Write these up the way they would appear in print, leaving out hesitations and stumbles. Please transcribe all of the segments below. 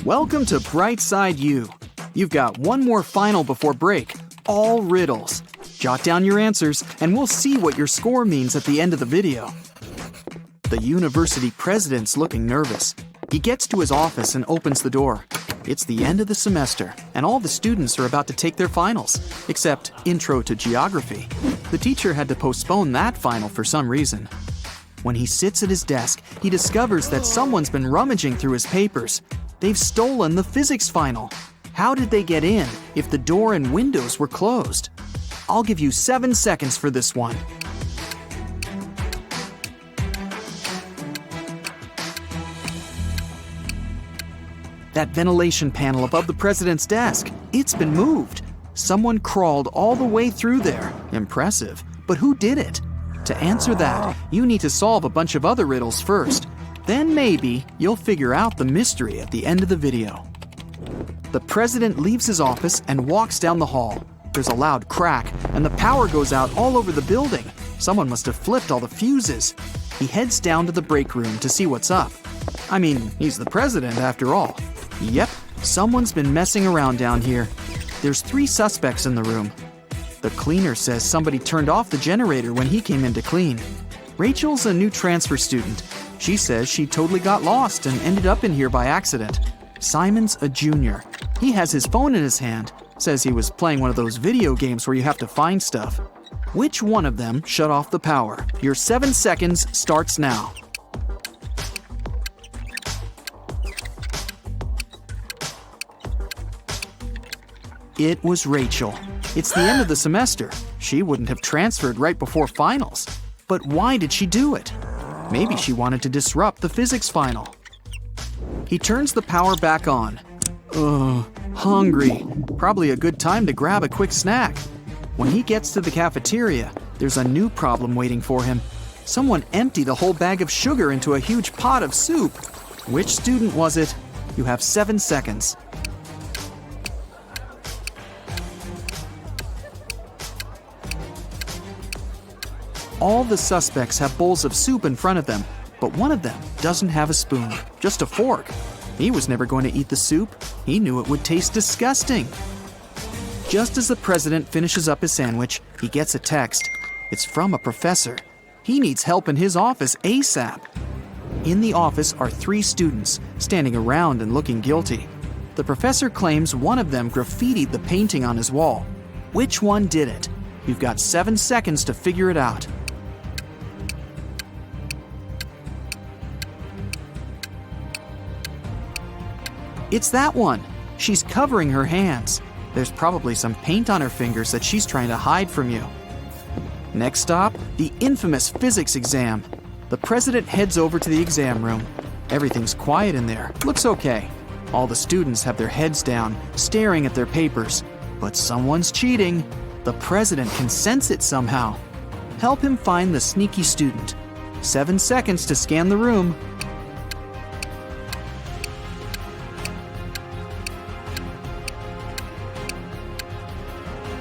Welcome to Brightside U. You've got one more final before break, all riddles. Jot down your answers and we'll see what your score means at the end of the video. The university president's looking nervous. He gets to his office and opens the door. It's the end of the semester, and all the students are about to take their finals, except Intro to Geography. The teacher had to postpone that final for some reason. When he sits at his desk, he discovers that someone's been rummaging through his papers. They've stolen the physics final. How did they get in if the door and windows were closed? I'll give you 7 seconds for this one. That ventilation panel above the president's desk, it's been moved. Someone crawled all the way through there. Impressive. But who did it? To answer that, you need to solve a bunch of other riddles first. Then maybe you'll figure out the mystery at the end of the video. The president leaves his office and walks down the hall. There's a loud crack, and the power goes out all over the building. Someone must have flipped all the fuses. He heads down to the break room to see what's up. I mean, he's the president after all. Yep, someone's been messing around down here. There's 3 suspects in the room. The cleaner says somebody turned off the generator when he came in to clean. Rachel's a new transfer student. She says she totally got lost and ended up in here by accident. Simon's a junior. He has his phone in his hand. Says he was playing one of those video games where you have to find stuff. Which one of them shut off the power? Your 7 seconds starts now. It was Rachel. It's the end of the semester. She wouldn't have transferred right before finals. But why did she do it? Maybe she wanted to disrupt the physics final. He turns the power back on. Ugh, hungry. Probably a good time to grab a quick snack. When he gets to the cafeteria, there's a new problem waiting for him. Someone emptied a whole bag of sugar into a huge pot of soup. Which student was it? You have 7 seconds. All the suspects have bowls of soup in front of them, but one of them doesn't have a spoon, just a fork. He was never going to eat the soup. He knew it would taste disgusting. Just as the president finishes up his sandwich, he gets a text. It's from a professor. He needs help in his office ASAP. In the office are 3 students, standing around and looking guilty. The professor claims one of them graffitied the painting on his wall. Which one did it? You've got 7 seconds to figure it out. It's that one. She's covering her hands. There's probably some paint on her fingers that she's trying to hide from you. Next stop, the infamous physics exam. The president heads over to the exam room. Everything's quiet in there. Looks okay. All the students have their heads down, staring at their papers. But someone's cheating. The president can sense it somehow. Help him find the sneaky student. 7 seconds to scan the room.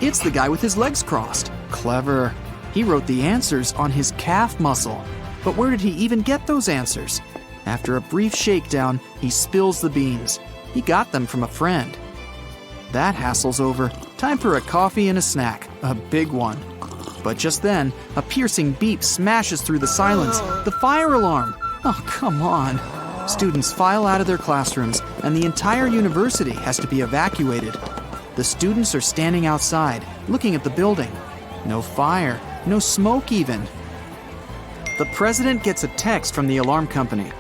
It's the guy with his legs crossed. Clever. He wrote the answers on his calf muscle. But where did he even get those answers? After a brief shakedown, he spills the beans. He got them from a friend. That hassle's over. Time for a coffee and a snack. A big one. But just then, a piercing beep smashes through the silence. The fire alarm! Oh, come on. Students file out of their classrooms, and the entire university has to be evacuated. The students are standing outside, looking at the building. No fire, no smoke even. The president gets a text from the alarm company.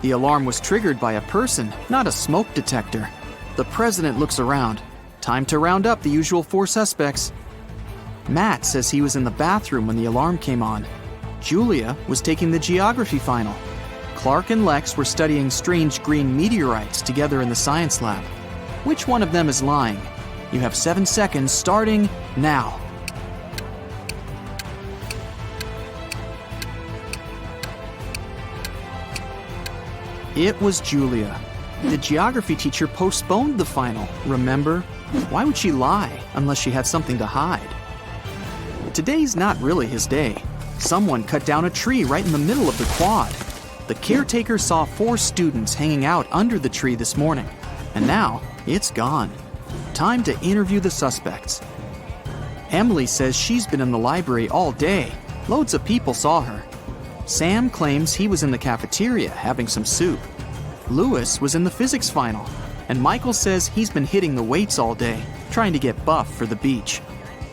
The alarm was triggered by a person, not a smoke detector. The president looks around. Time to round up the usual 4 suspects. Matt says he was in the bathroom when the alarm came on. Julia was taking the geography final. Clark and Lex were studying strange green meteorites together in the science lab. Which one of them is lying? You have 7 seconds starting now. It was Julia. The geography teacher postponed the final, remember? Why would she lie unless she had something to hide? Today's not really his day. Someone cut down a tree right in the middle of the quad. The caretaker saw 4 students hanging out under the tree this morning. And now, it's gone. Time to interview the suspects. Emily says she's been in the library all day. Loads of people saw her. Sam claims he was in the cafeteria having some soup. Lewis was in the physics final. And Michael says he's been hitting the weights all day, trying to get buff for the beach.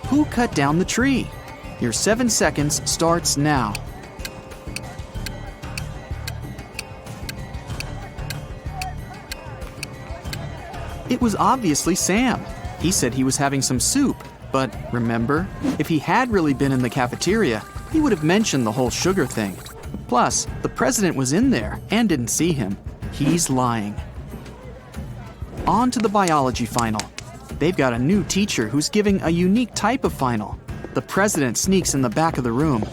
Who cut down the tree? Your 7 seconds starts now. It was obviously Sam. He said he was having some soup, but remember, if he had really been in the cafeteria, he would have mentioned the whole sugar thing. Plus, the president was in there and didn't see him. He's lying. On to the biology final. They've got a new teacher who's giving a unique type of final. The president sneaks in the back of the room.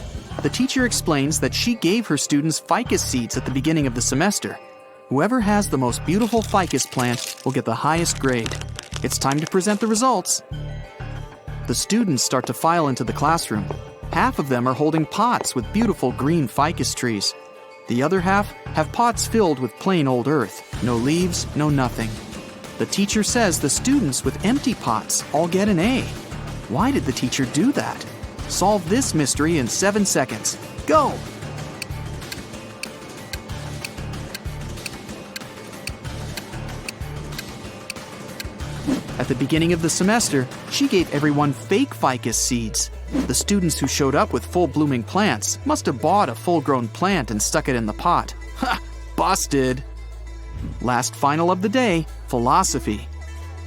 The teacher explains that she gave her students ficus seeds at the beginning of the semester. Whoever has the most beautiful ficus plant will get the highest grade. It's time to present the results. The students start to file into the classroom. Half of them are holding pots with beautiful green ficus trees. The other half have pots filled with plain old earth. No leaves, no nothing. The teacher says the students with empty pots all get an A. Why did the teacher do that? Solve this mystery in 7 seconds. Go! At the beginning of the semester, she gave everyone fake ficus seeds. The students who showed up with full-blooming plants must have bought a full-grown plant and stuck it in the pot. Ha! Busted! Last final of the day, philosophy.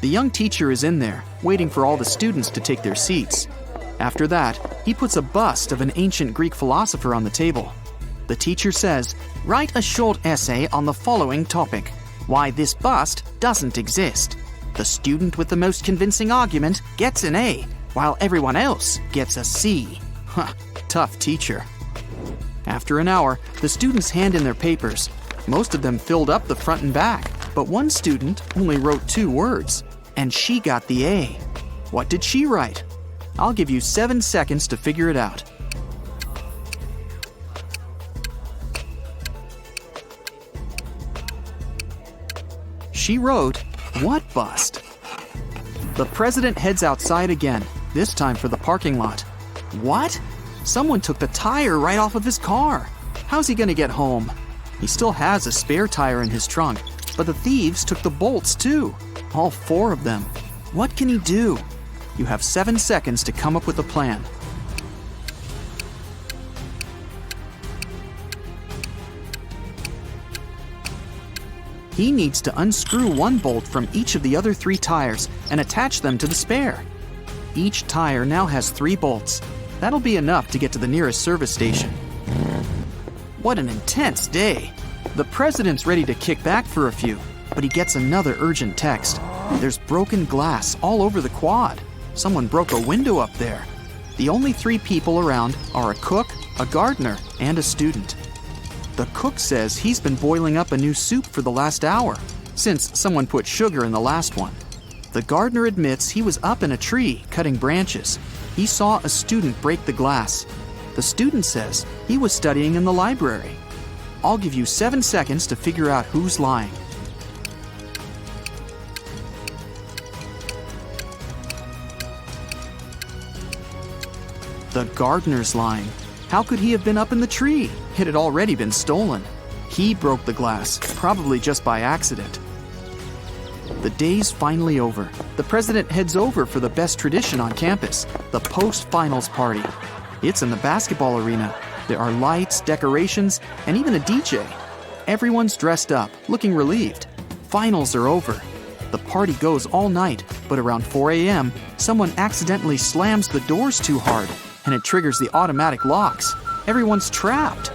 The young teacher is in there, waiting for all the students to take their seats. After that, he puts a bust of an ancient Greek philosopher on the table. The teacher says, "Write a short essay on the following topic: why this bust doesn't exist." The student with the most convincing argument gets an A, while everyone else gets a C. Huh, tough teacher. After an hour, the students hand in their papers. Most of them filled up the front and back, but one student only wrote 2 words, and she got the A. What did she write? I'll give you 7 seconds to figure it out. She wrote, "What bust?" The president heads outside again, this time for the parking lot. What? Someone took the tire right off of his car. How's he gonna get home? He still has a spare tire in his trunk, but the thieves took the bolts too. All 4 of them. What can he do? You have 7 seconds to come up with a plan. He needs to unscrew one bolt from each of the other 3 tires and attach them to the spare. Each tire now has 3 bolts. That'll be enough to get to the nearest service station. What an intense day. The president's ready to kick back for a few, but he gets another urgent text. There's broken glass all over the quad. Someone broke a window up there. The only 3 people around are a cook, a gardener, and a student. The cook says he's been boiling up a new soup for the last hour, since someone put sugar in the last one. The gardener admits he was up in a tree cutting branches. He saw a student break the glass. The student says he was studying in the library. I'll give you 7 seconds to figure out who's lying. The gardener's lying. How could he have been up in the tree? It had already been stolen. He broke the glass, probably just by accident. The day's finally over. The president heads over for the best tradition on campus, the post-finals party. It's in the basketball arena. There are lights, decorations, and even a DJ. Everyone's dressed up, looking relieved. Finals are over. The party goes all night, but around 4 a.m., someone accidentally slams the doors too hard, and it triggers the automatic locks. Everyone's trapped.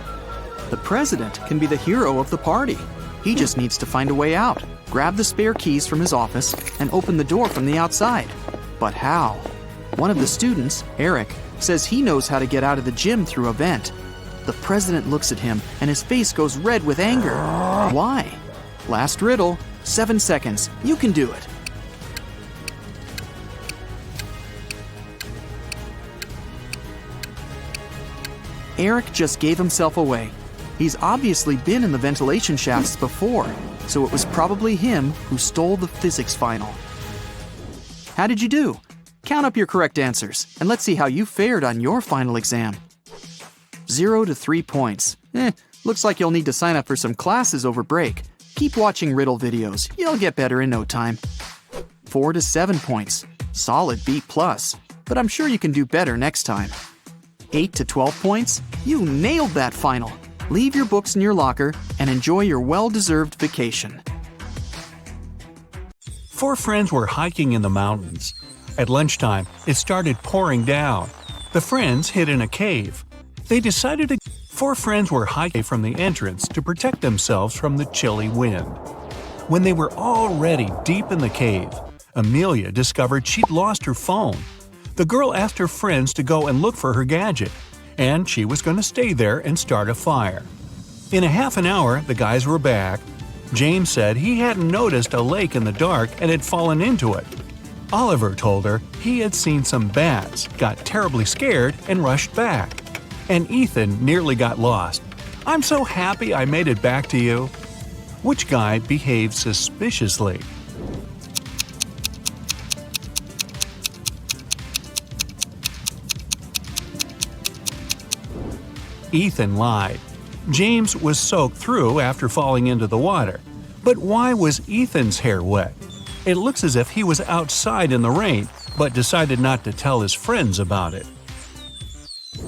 The president can be the hero of the party. He just needs to find a way out, grab the spare keys from his office, and open the door from the outside. But how? One of the students, Eric, says he knows how to get out of the gym through a vent. The president looks at him, and his face goes red with anger. Why? Last riddle, 7 seconds. You can do it. Eric just gave himself away. He's obviously been in the ventilation shafts before. so it was probably him who stole the physics final. How did you do? Count up your correct answers, and let's see how you fared on your final exam. 0 to 3 points. Looks like you'll need to sign up for some classes over break. Keep watching Riddle videos. You'll get better in no time. 4 to 7 points. Solid B+, but I'm sure you can do better next time. 8 to 12 points. You nailed that final. Leave your books in your locker and enjoy your well-deserved vacation. 4 friends were hiking in the mountains. At lunchtime, it started pouring down. The friends hid in a cave. They decided to 4 friends were hiking from the entrance to protect themselves from the chilly wind. When they were already deep in the cave, Amelia discovered she'd lost her phone. The girl asked her friends to go and look for her gadget, and she was going to stay there and start a fire. In a half an hour, the guys were back. James said he hadn't noticed a lake in the dark and had fallen into it. Oliver told her he had seen some bats, got terribly scared, and rushed back. And Ethan nearly got lost. "I'm so happy I made it back to you." Which guy behaved suspiciously? Ethan lied. James was soaked through after falling into the water. But why was Ethan's hair wet? It looks as if he was outside in the rain, but decided not to tell his friends about it.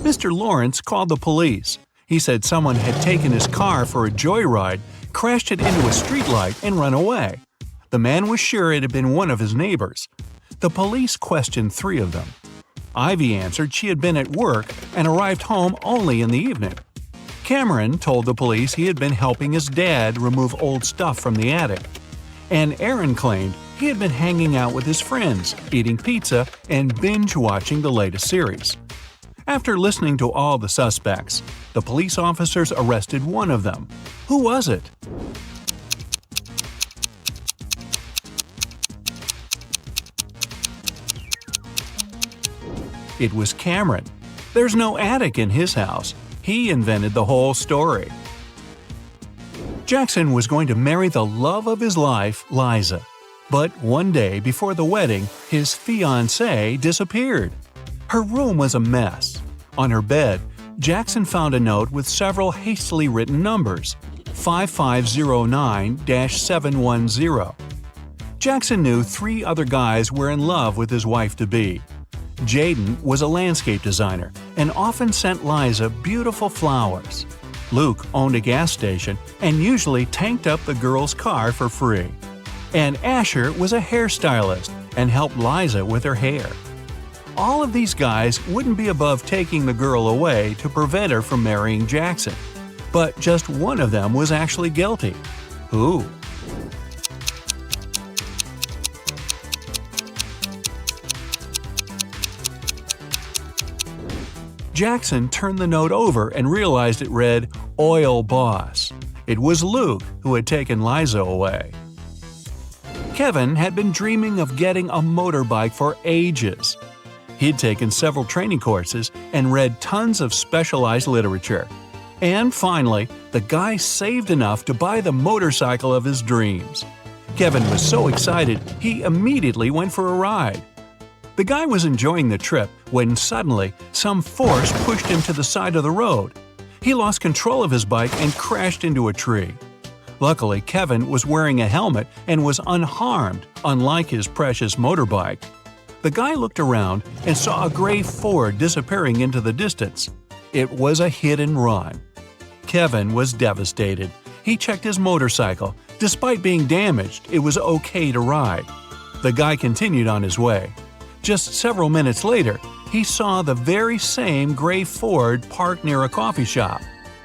Mr. Lawrence called the police. He said someone had taken his car for a joyride, crashed it into a streetlight, and run away. The man was sure it had been one of his neighbors. The police questioned 3 of them. Ivy answered she had been at work and arrived home only in the evening. Cameron told the police he had been helping his dad remove old stuff from the attic. And Aaron claimed he had been hanging out with his friends, eating pizza, and binge-watching the latest series. After listening to all the suspects, the police officers arrested one of them. Who was it? It was Cameron. There's no attic in his house. He invented the whole story. Jackson was going to marry the love of his life, Liza. But one day before the wedding, his fiancée disappeared. Her room was a mess. On her bed, Jackson found a note with several hastily written numbers, 5509-710. Jackson knew 3 other guys were in love with his wife-to-be. Jaden was a landscape designer and often sent Liza beautiful flowers. Luke owned a gas station and usually tanked up the girl's car for free. And Asher was a hairstylist and helped Liza with her hair. All of these guys wouldn't be above taking the girl away to prevent her from marrying Jackson. But just one of them was actually guilty. Who? Jackson turned the note over and realized it read, "Oil Boss." It was Luke who had taken Liza away. Kevin had been dreaming of getting a motorbike for ages. He'd taken several training courses and read tons of specialized literature. And finally, the guy saved enough to buy the motorcycle of his dreams. Kevin was so excited, he immediately went for a ride. The guy was enjoying the trip when suddenly some force pushed him to the side of the road. He lost control of his bike and crashed into a tree. Luckily, Kevin was wearing a helmet and was unharmed, unlike his precious motorbike. The guy looked around and saw a gray Ford disappearing into the distance. It was a hit and run. Kevin was devastated. He checked his motorcycle. Despite being damaged, it was okay to ride. The guy continued on his way. Just several minutes later, he saw the very same gray Ford parked near a coffee shop.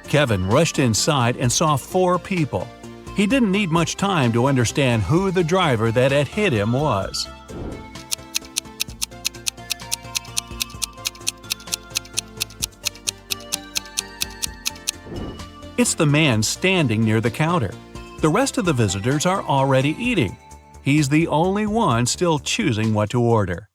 Kevin rushed inside and saw 4 people. He didn't need much time to understand who the driver that had hit him was. It's the man standing near the counter. The rest of the visitors are already eating. He's the only one still choosing what to order.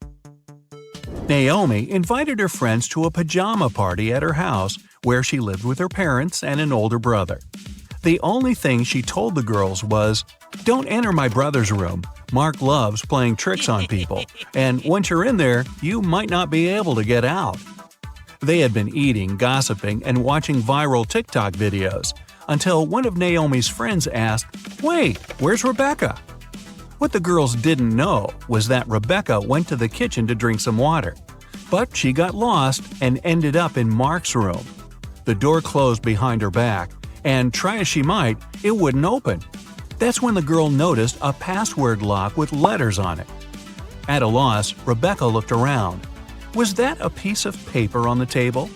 Naomi invited her friends to a pajama party at her house where she lived with her parents and an older brother. The only thing she told the girls was, "Don't enter my brother's room. Mark loves playing tricks on people, and once you're in there, you might not be able to get out." They had been eating, gossiping, and watching viral TikTok videos until one of Naomi's friends asked, "Wait, where's Rebecca?" What the girls didn't know was that Rebecca went to the kitchen to drink some water, but she got lost and ended up in Mark's room. The door closed behind her back, and try as she might, it wouldn't open. That's when the girl noticed a password lock with letters on it. At a loss, Rebecca looked around. Was that a piece of paper on the table?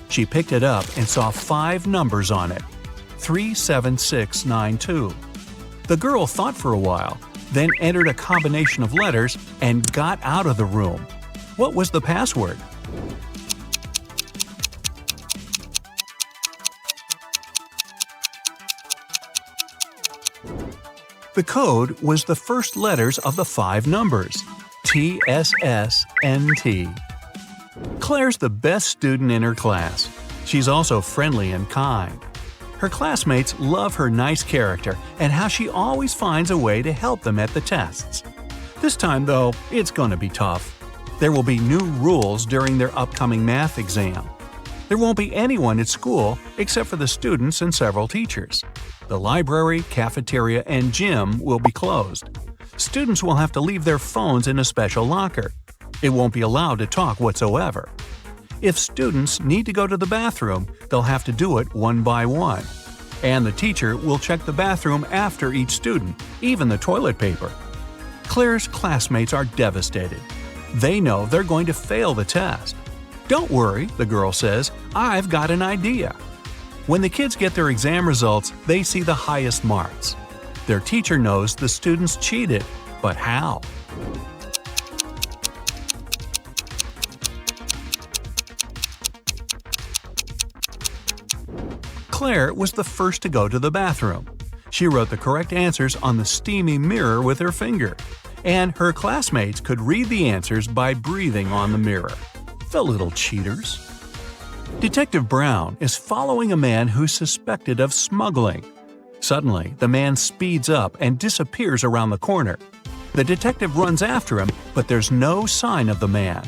She picked it up and saw 5 numbers on it. 37692. The girl thought for a while, then entered a combination of letters and got out of the room. What was the password? The code was the first letters of the 5 numbers, TSSNT. Claire's the best student in her class. She's also friendly and kind. Her classmates love her nice character and how she always finds a way to help them at the tests. This time, though, it's going to be tough. There will be new rules during their upcoming math exam. There won't be anyone at school except for the students and several teachers. The library, cafeteria, and gym will be closed. Students will have to leave their phones in a special locker. It won't be allowed to talk whatsoever. If students need to go to the bathroom, they'll have to do it one by one. And the teacher will check the bathroom after each student, even the toilet paper. Claire's classmates are devastated. They know they're going to fail the test. "Don't worry," the girl says, "I've got an idea." When the kids get their exam results, they see the highest marks. Their teacher knows the students cheated, but how? Claire was the first to go to the bathroom. She wrote the correct answers on the steamy mirror with her finger, and her classmates could read the answers by breathing on the mirror. The little cheaters. Detective Brown is following a man who's suspected of smuggling. Suddenly, the man speeds up and disappears around the corner. The detective runs after him, but there's no sign of the man.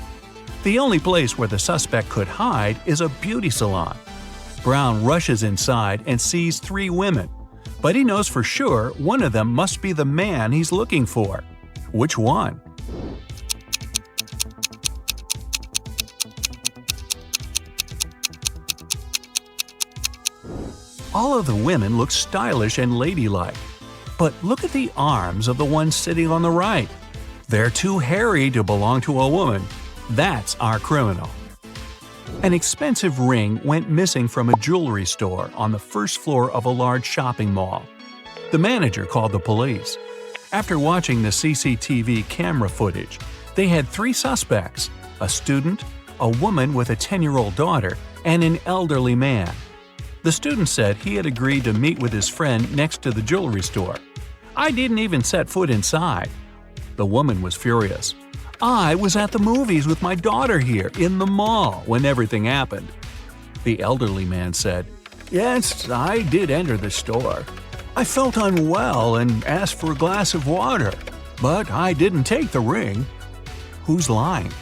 The only place where the suspect could hide is a beauty salon. Brown rushes inside and sees 3 women, but he knows for sure one of them must be the man he's looking for. Which one? All of the women look stylish and ladylike, but look at the arms of the one sitting on the right. They're too hairy to belong to a woman. That's our criminal. An expensive ring went missing from a jewelry store on the first floor of a large shopping mall. The manager called the police. After watching the CCTV camera footage, they had 3 suspects: a student, a woman with a 10-year-old daughter, and an elderly man. The student said he had agreed to meet with his friend next to the jewelry store. "I didn't even set foot inside." The woman was furious. "I was at the movies with my daughter here in the mall when everything happened." The elderly man said, "Yes, I did enter the store. I felt unwell and asked for a glass of water, but I didn't take the ring." Who's lying?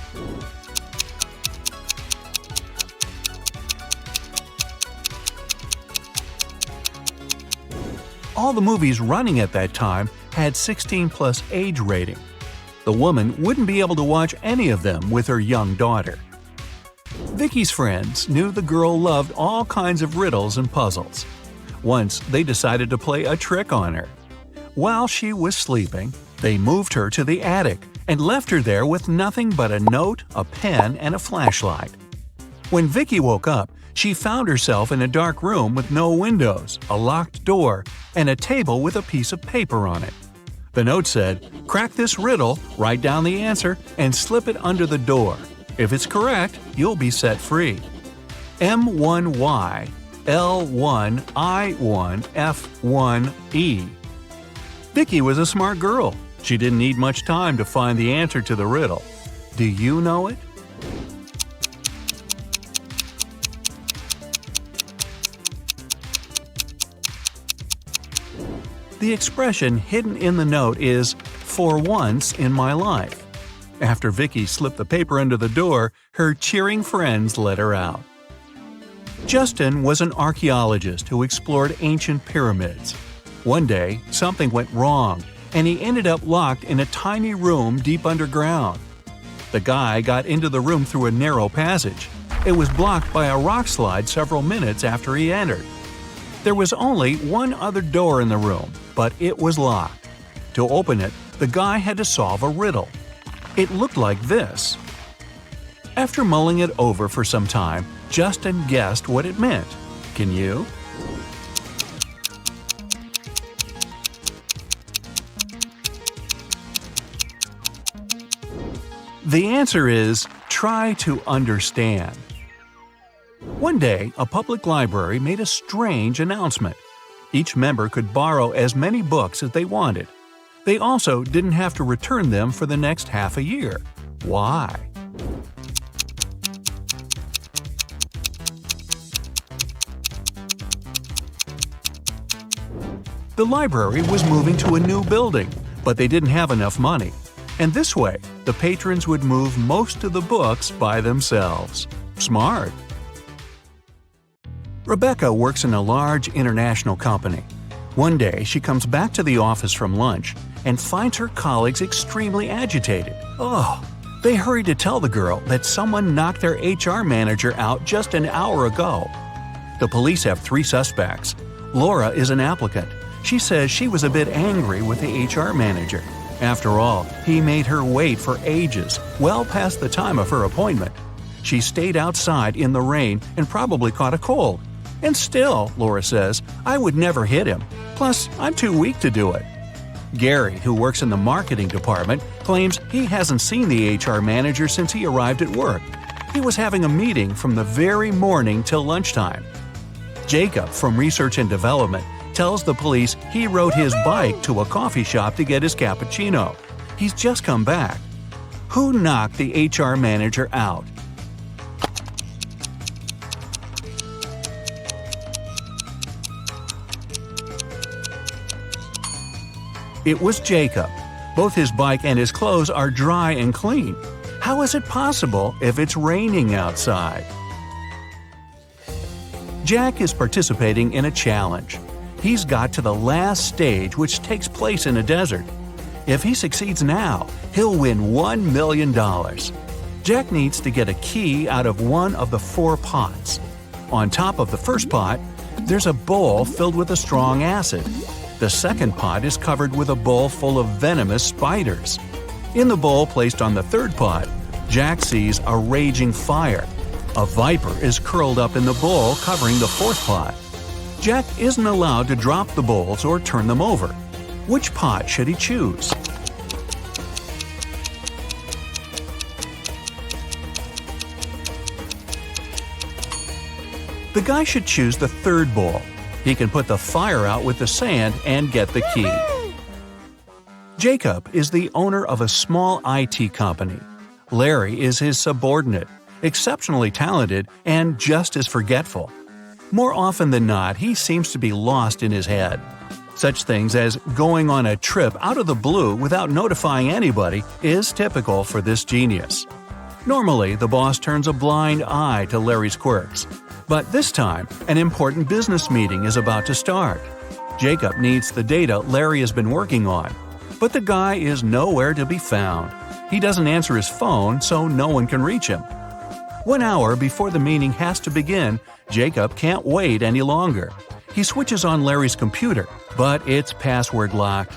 All the movies running at that time had 16+ age rating. The woman wouldn't be able to watch any of them with her young daughter. Vicky's friends knew the girl loved all kinds of riddles and puzzles. Once, they decided to play a trick on her. While she was sleeping, they moved her to the attic and left her there with nothing but a note, a pen, and a flashlight. When Vicky woke up, she found herself in a dark room with no windows, a locked door, and a table with a piece of paper on it. The note said, "Crack this riddle, write down the answer, and slip it under the door. If it's correct, you'll be set free. M1Y L1I1 F1E." Vicky was a smart girl. She didn't need much time to find the answer to the riddle. Do you know it? The expression hidden in the note is, "for once in my life." After Vicky slipped the paper under the door, her cheering friends let her out. Justin was an archaeologist who explored ancient pyramids. One day, something went wrong, and he ended up locked in a tiny room deep underground. The guy got into the room through a narrow passage. It was blocked by a rock slide several minutes after he entered. There was only one other door in the room, but it was locked. To open it, the guy had to solve a riddle. It looked like this. After mulling it over for some time, Justin guessed what it meant. Can you? The answer is, try to understand. One day, a public library made a strange announcement. Each member could borrow as many books as they wanted. They also didn't have to return them for the next half a year. Why? The library was moving to a new building, but they didn't have enough money. And this way, the patrons would move most of the books by themselves. Smart! Rebecca works in a large international company. One day, she comes back to the office from lunch and finds her colleagues extremely agitated. They hurry to tell the girl that someone knocked their HR manager out just an hour ago. The police have 3 suspects. Laura is an applicant. She says she was a bit angry with the HR manager. After all, he made her wait for ages, well past the time of her appointment. She stayed outside in the rain and probably caught a cold. And still, Laura says, I would never hit him. Plus, I'm too weak to do it. Gary, who works in the marketing department, claims he hasn't seen the HR manager since he arrived at work. He was having a meeting from the very morning till lunchtime. Jacob, from research and development, tells the police he rode his bike to a coffee shop to get his cappuccino. He's just come back. Who knocked the HR manager out? It was Jacob. Both his bike and his clothes are dry and clean. How is it possible if it's raining outside? Jack is participating in a challenge. He's got to the last stage, which takes place in a desert. If he succeeds now, he'll win $1 million. Jack needs to get a key out of one of the 4 pots. On top of the first pot, there's a bowl filled with a strong acid. The second pot is covered with a bowl full of venomous spiders. In the bowl placed on the third pot, Jack sees a raging fire. A viper is curled up in the bowl covering the fourth pot. Jack isn't allowed to drop the bowls or turn them over. Which pot should he choose? The guy should choose the third bowl. He can put the fire out with the sand and get the key. Jacob is the owner of a small IT company. Larry is his subordinate, exceptionally talented and just as forgetful. More often than not, he seems to be lost in his head. Such things as going on a trip out of the blue without notifying anybody is typical for this genius. Normally, the boss turns a blind eye to Larry's quirks. But this time, an important business meeting is about to start. Jacob needs the data Larry has been working on, but the guy is nowhere to be found. He doesn't answer his phone, so no one can reach him. 1 hour before the meeting has to begin, Jacob can't wait any longer. He switches on Larry's computer, but it's password locked.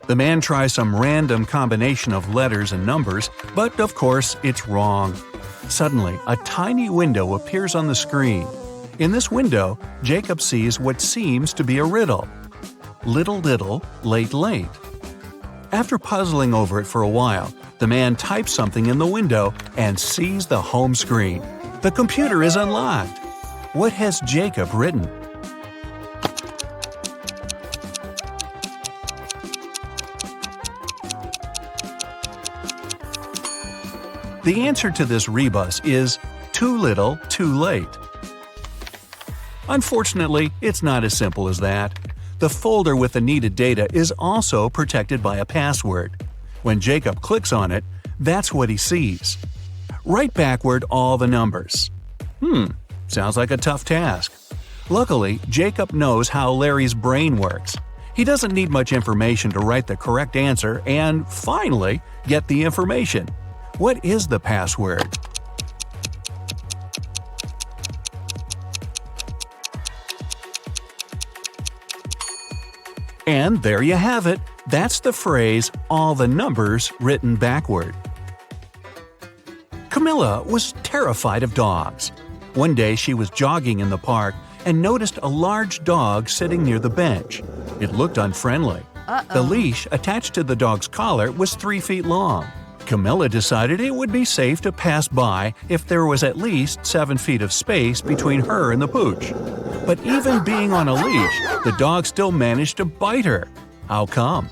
The man tries some random combination of letters and numbers, but of course it's wrong. Suddenly, a tiny window appears on the screen. In this window, Jacob sees what seems to be a riddle. Little, late, late. After puzzling over it for a while, the man types something in the window and sees the home screen. The computer is unlocked. What has Jacob written? The answer to this rebus is too little, too late. Unfortunately, it's not as simple as that. The folder with the needed data is also protected by a password. When Jacob clicks on it, that's what he sees. Write backward all the numbers. Sounds like a tough task. Luckily, Jacob knows how Larry's brain works. He doesn't need much information to write the correct answer and, finally, get the information. What is the password? And there you have it. That's the phrase, all the numbers written backward. Camilla was terrified of dogs. One day she was jogging in the park and noticed a large dog sitting near the bench. It looked unfriendly. The leash attached to the dog's collar was 3 feet long. Camilla decided it would be safe to pass by if there was at least 7 feet of space between her and the pooch. But even being on a leash, the dog still managed to bite her. How come?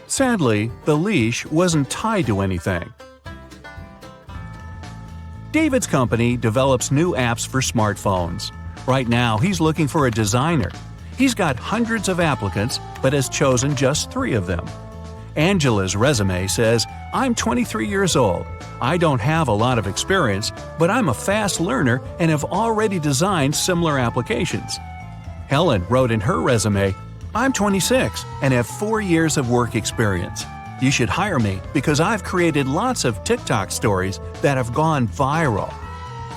Sadly, the leash wasn't tied to anything. David's company develops new apps for smartphones. Right now, he's looking for a designer. He's got hundreds of applicants, but has chosen just 3 of them. Angela's resume says, "I'm 23 years old. I don't have a lot of experience, but I'm a fast learner and have already designed similar applications." Helen wrote in her resume, "I'm 26 and have 4 years of work experience. You should hire me because I've created lots of TikTok stories that have gone viral."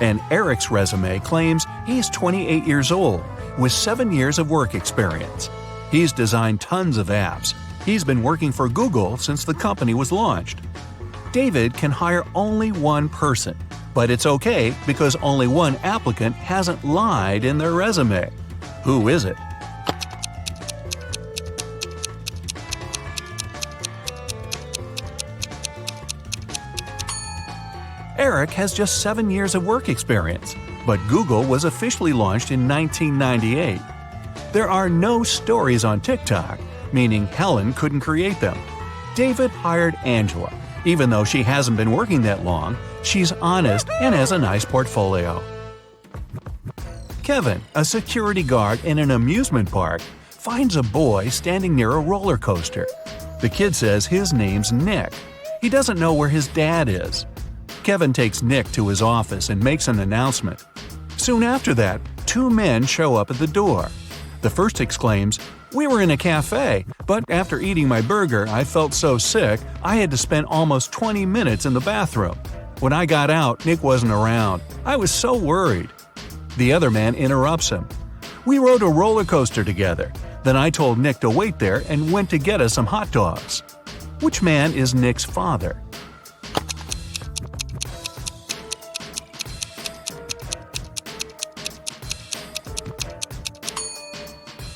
And Eric's resume claims he's 28 years old with 7 years of work experience. He's designed tons of apps. He's been working for Google since the company was launched. David can hire only one person, but it's okay because only one applicant hasn't lied in their resume. Who is it? Eric has just 7 years of work experience, but Google was officially launched in 1998. There are no stories on TikTok, meaning Helen couldn't create them. David hired Angela. Even though she hasn't been working that long, she's honest and has a nice portfolio. Kevin, a security guard in an amusement park, finds a boy standing near a roller coaster. The kid says his name's Nick. He doesn't know where his dad is. Kevin takes Nick to his office and makes an announcement. Soon after that, 2 men show up at the door. The first exclaims, "We were in a cafe, but after eating my burger, I felt so sick I had to spend almost 20 minutes in the bathroom. When I got out, Nick wasn't around. I was so worried." The other man interrupts him. "We rode a roller coaster together. Then I told Nick to wait there and went to get us some hot dogs." Which man is Nick's father?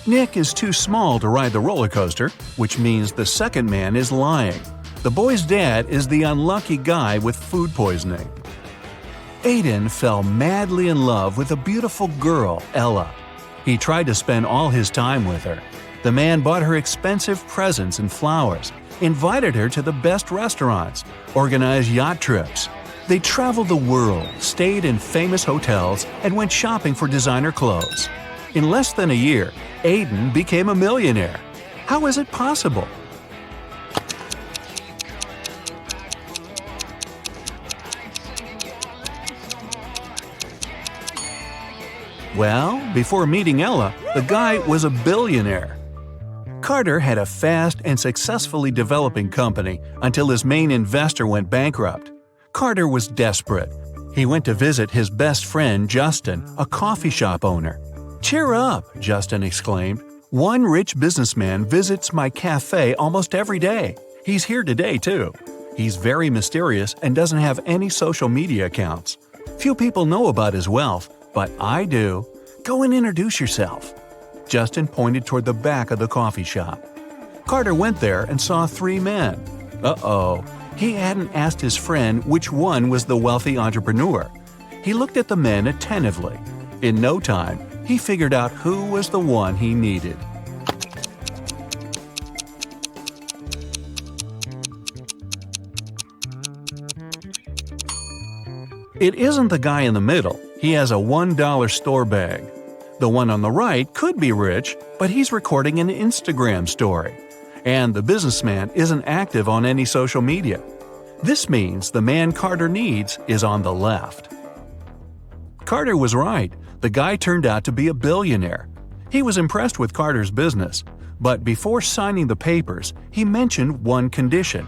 Nick is too small to ride the roller coaster, which means the second man is lying. The boy's dad is the unlucky guy with food poisoning. Aiden fell madly in love with a beautiful girl, Ella. He tried to spend all his time with her. The man bought her expensive presents and flowers, invited her to the best restaurants, organized yacht trips. They traveled the world, stayed in famous hotels, and went shopping for designer clothes. In less than a year, Aiden became a millionaire. How is it possible? Well, before meeting Ella, the guy was a billionaire. Carter had a fast and successfully developing company until his main investor went bankrupt. Carter was desperate. He went to visit his best friend Justin, a coffee shop owner. "Cheer up," Justin exclaimed. "One rich businessman visits my cafe almost every day. He's here today, too. He's very mysterious and doesn't have any social media accounts. Few people know about his wealth, but I do. Go and introduce yourself." Justin pointed toward the back of the coffee shop. Carter went there and saw 3 men. Uh-oh. He hadn't asked his friend which one was the wealthy entrepreneur. He looked at the men attentively. In no time, he figured out who was the one he needed. It isn't the guy in the middle. He has a $1 store bag. The one on the right could be rich, but he's recording an Instagram story. And the businessman isn't active on any social media. This means the man Carter needs is on the left. Carter was right. The guy turned out to be a billionaire. He was impressed with Carter's business, but before signing the papers, he mentioned one condition.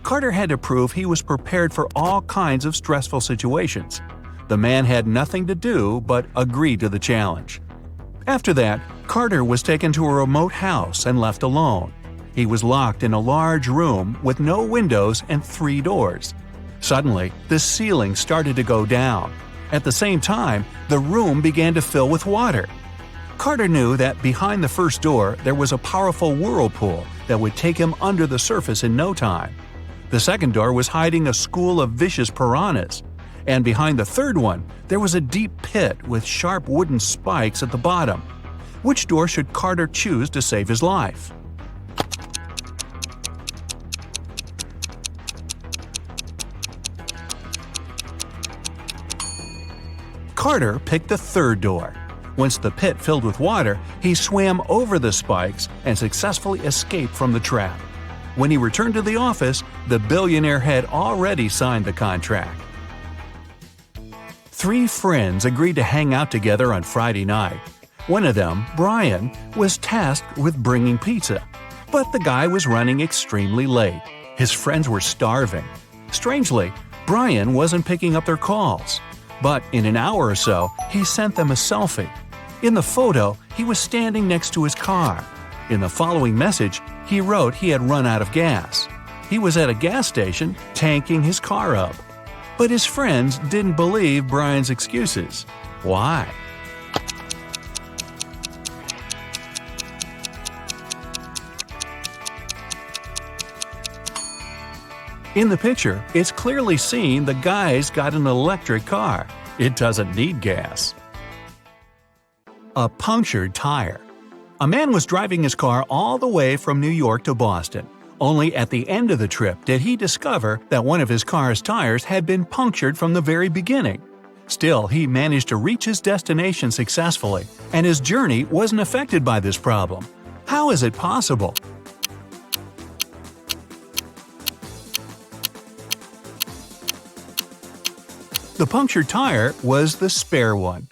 Carter had to prove he was prepared for all kinds of stressful situations. The man had nothing to do but agree to the challenge. After that, Carter was taken to a remote house and left alone. He was locked in a large room with no windows and 3 doors. Suddenly, the ceiling started to go down. At the same time, the room began to fill with water. Carter knew that behind the first door there was a powerful whirlpool that would take him under the surface in no time. The second door was hiding a school of vicious piranhas. And behind the third one, there was a deep pit with sharp wooden spikes at the bottom. Which door should Carter choose to save his life? Carter picked the third door. Once the pit filled with water, he swam over the spikes and successfully escaped from the trap. When he returned to the office, the billionaire had already signed the contract. 3 friends agreed to hang out together on Friday night. One of them, Brian, was tasked with bringing pizza. But the guy was running extremely late. His friends were starving. Strangely, Brian wasn't picking up their calls. But in an hour or so, he sent them a selfie. In the photo, he was standing next to his car. In the following message, he wrote he had run out of gas. He was at a gas station, tanking his car up. But his friends didn't believe Brian's excuses. Why? In the picture, it's clearly seen the guy's got an electric car. It doesn't need gas. A punctured tire. A man was driving his car all the way from New York to Boston. Only at the end of the trip did he discover that one of his car's tires had been punctured from the very beginning. Still, he managed to reach his destination successfully, and his journey wasn't affected by this problem. How is it possible? The punctured tire was the spare one.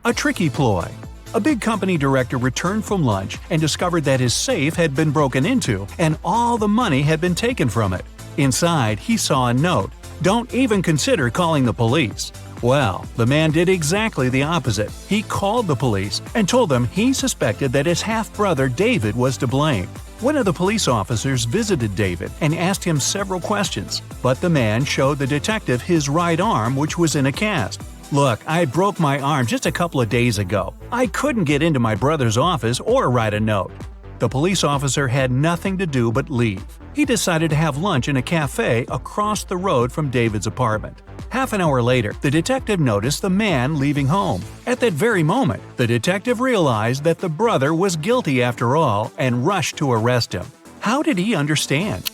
A tricky ploy. A big company director returned from lunch and discovered that his safe had been broken into and all the money had been taken from it. Inside, he saw a note, "Don't even consider calling the police." Well, the man did exactly the opposite. He called the police and told them he suspected that his half-brother David was to blame. One of the police officers visited David and asked him several questions, but the man showed the detective his right arm, which was in a cast. "Look, I broke my arm just a couple of days ago. I couldn't get into my brother's office or write a note." The police officer had nothing to do but leave. He decided to have lunch in a cafe across the road from David's apartment. Half an hour later, the detective noticed the man leaving home. At that very moment, the detective realized that the brother was guilty after all and rushed to arrest him. How did he understand?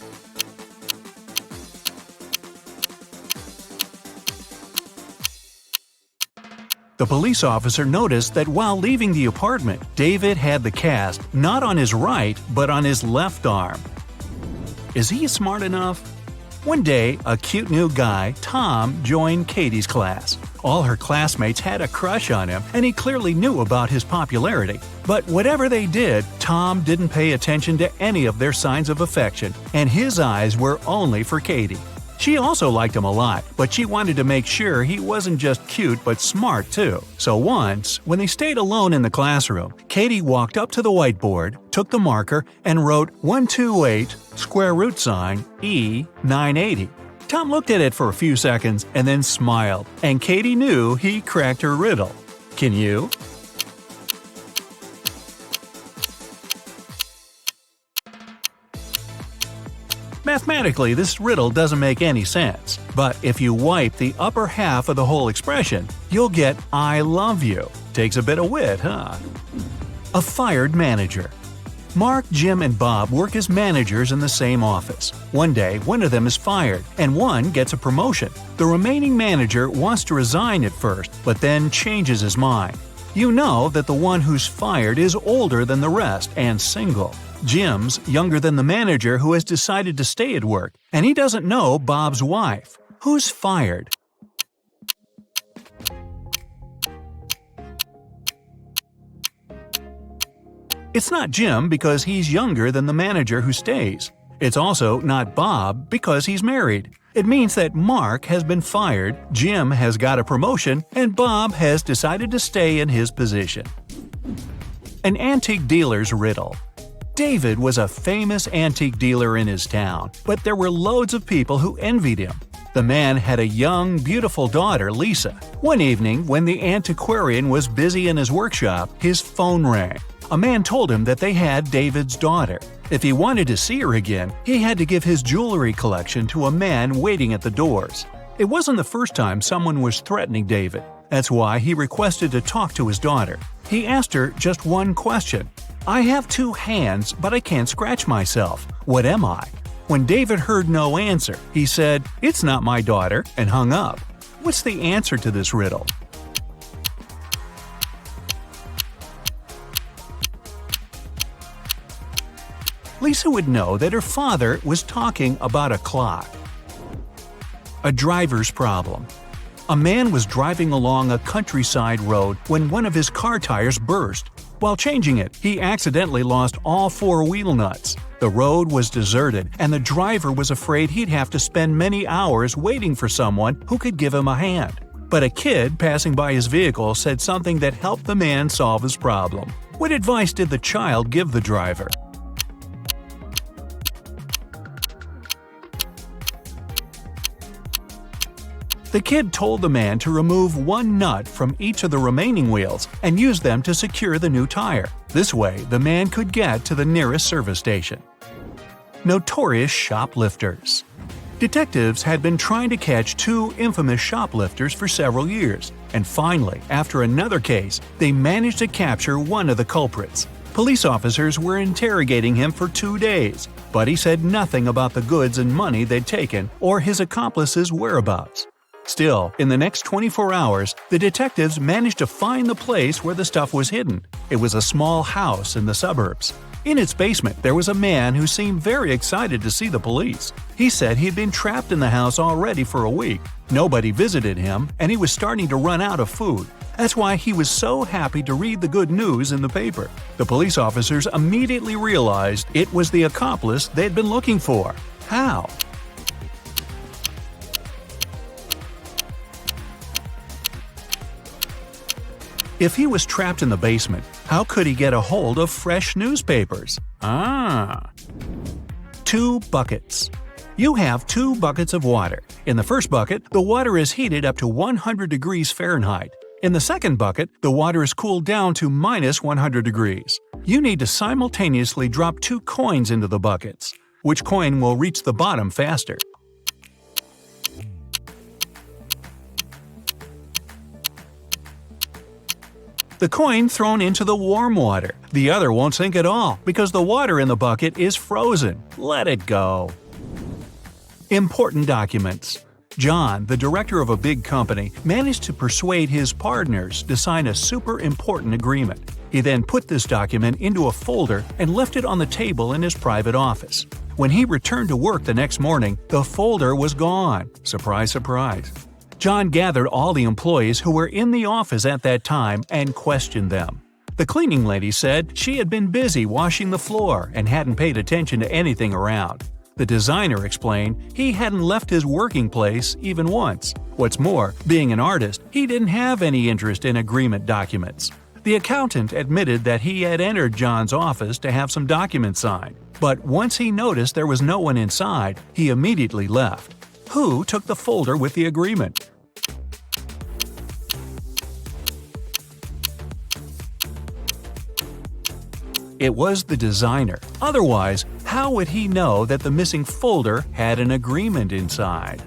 The police officer noticed that while leaving the apartment, David had the cast not on his right, but on his left arm. Is he smart enough? One day, a cute new guy, Tom, joined Katie's class. All her classmates had a crush on him, and he clearly knew about his popularity. But whatever they did, Tom didn't pay attention to any of their signs of affection, and his eyes were only for Katie. She also liked him a lot, but she wanted to make sure he wasn't just cute but smart too. So once, when they stayed alone in the classroom, Katie walked up to the whiteboard, took the marker, and wrote 128 square root sign E 980. Tom looked at it for a few seconds and then smiled, and Katie knew he cracked her riddle. Can you? Mathematically, this riddle doesn't make any sense, but if you wipe the upper half of the whole expression, you'll get "I love you." Takes a bit of wit, huh? A fired manager. Mark, Jim, and Bob work as managers in the same office. One day, one of them is fired, and one gets a promotion. The remaining manager wants to resign at first, but then changes his mind. You know that the one who's fired is older than the rest and single. Jim's younger than the manager who has decided to stay at work, and he doesn't know Bob's wife. Who's fired? It's not Jim because he's younger than the manager who stays. It's also not Bob because he's married. It means that Mark has been fired, Jim has got a promotion, and Bob has decided to stay in his position. An antique dealer's riddle. David was a famous antique dealer in his town, but there were loads of people who envied him. The man had a young, beautiful daughter, Lisa. One evening, when the antiquarian was busy in his workshop, his phone rang. A man told him that they had David's daughter. If he wanted to see her again, he had to give his jewelry collection to a man waiting at the doors. It wasn't the first time someone was threatening David. That's why he requested to talk to his daughter. He asked her just one question. "I have 2 hands, but I can't scratch myself. What am I?" When David heard no answer, he said, "It's not my daughter," and hung up. What's the answer to this riddle? Lisa would know that her father was talking about a clock. A driver's problem. A man was driving along a countryside road when one of his car tires burst. While changing it, he accidentally lost all 4 wheel nuts. The road was deserted, and the driver was afraid he'd have to spend many hours waiting for someone who could give him a hand. But a kid passing by his vehicle said something that helped the man solve his problem. What advice did the child give the driver? The kid told the man to remove 1 nut from each of the remaining wheels and use them to secure the new tire. This way, the man could get to the nearest service station. Notorious shoplifters. Detectives had been trying to catch 2 infamous shoplifters for several years, and finally, after another case, they managed to capture one of the culprits. Police officers were interrogating him for 2 days, but he said nothing about the goods and money they'd taken or his accomplice's whereabouts. Still, in the next 24 hours, the detectives managed to find the place where the stuff was hidden. It was a small house in the suburbs. In its basement, there was a man who seemed very excited to see the police. He said he'd been trapped in the house already for a week. Nobody visited him, and he was starting to run out of food. That's why he was so happy to read the good news in the paper. The police officers immediately realized it was the accomplice they'd been looking for. How? If he was trapped in the basement, how could he get a hold of fresh newspapers? 2 buckets. You have 2 buckets of water. In the first bucket, the water is heated up to 100 degrees Fahrenheit. In the second bucket, the water is cooled down to minus 100 degrees. You need to simultaneously drop 2 coins into the buckets. Which coin will reach the bottom faster? The coin thrown into the warm water. The other won't sink at all because the water in the bucket is frozen. Let it go. Important documents. John, the director of a big company, managed to persuade his partners to sign a super important agreement. He then put this document into a folder and left it on the table in his private office. When he returned to work the next morning, the folder was gone. Surprise, surprise. John gathered all the employees who were in the office at that time and questioned them. The cleaning lady said she had been busy washing the floor and hadn't paid attention to anything around. The designer explained he hadn't left his working place even once. What's more, being an artist, he didn't have any interest in agreement documents. The accountant admitted that he had entered John's office to have some documents signed, but once he noticed there was no one inside, he immediately left. Who took the folder with the agreement? It was the designer. Otherwise, how would he know that the missing folder had an agreement inside?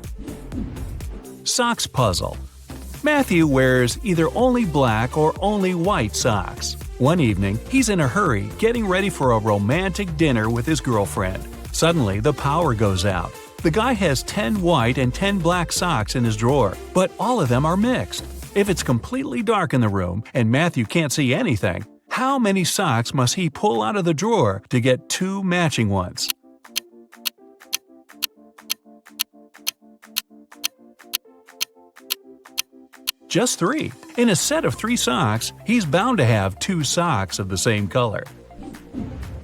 Socks puzzle. Matthew wears either only black or only white socks. One evening, he's in a hurry, getting ready for a romantic dinner with his girlfriend. Suddenly, the power goes out. The guy has 10 white and 10 black socks in his drawer, but all of them are mixed. If it's completely dark in the room and Matthew can't see anything, how many socks must he pull out of the drawer to get 2 matching ones? Just 3. In a set of 3 socks, he's bound to have 2 socks of the same color.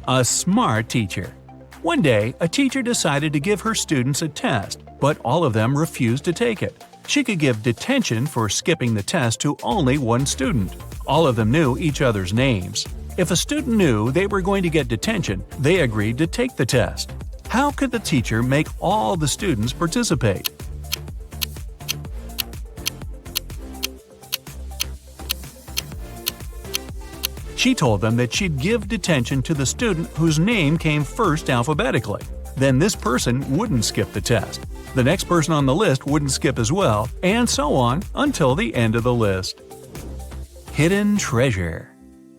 A smart teacher. One day, a teacher decided to give her students a test, but all of them refused to take it. She could give detention for skipping the test to only one student. All of them knew each other's names. If a student knew they were going to get detention, they agreed to take the test. How could the teacher make all the students participate? She told them that she'd give detention to the student whose name came first alphabetically. Then this person wouldn't skip the test. The next person on the list wouldn't skip as well, and so on until the end of the list. Hidden treasure.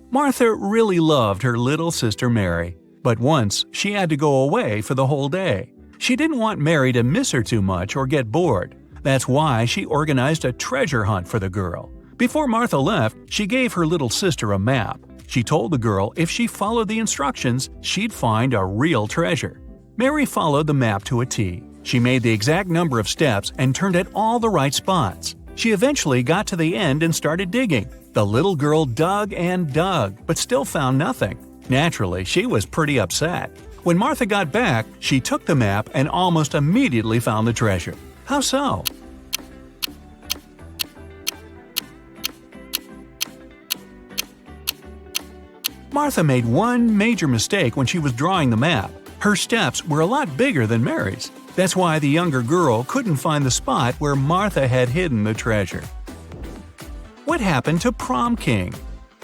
Martha really loved her little sister Mary, but once she had to go away for the whole day. She didn't want Mary to miss her too much or get bored. That's why she organized a treasure hunt for the girl. Before Martha left, she gave her little sister a map. She told the girl if she followed the instructions, she'd find a real treasure. Mary followed the map to a T. She made the exact number of steps and turned at all the right spots. She eventually got to the end and started digging. The little girl dug and dug, but still found nothing. Naturally, she was pretty upset. When Martha got back, she took the map and almost immediately found the treasure. How so? Martha made one major mistake when she was drawing the map. Her steps were a lot bigger than Mary's. That's why the younger girl couldn't find the spot where Martha had hidden the treasure. What happened to Prom King?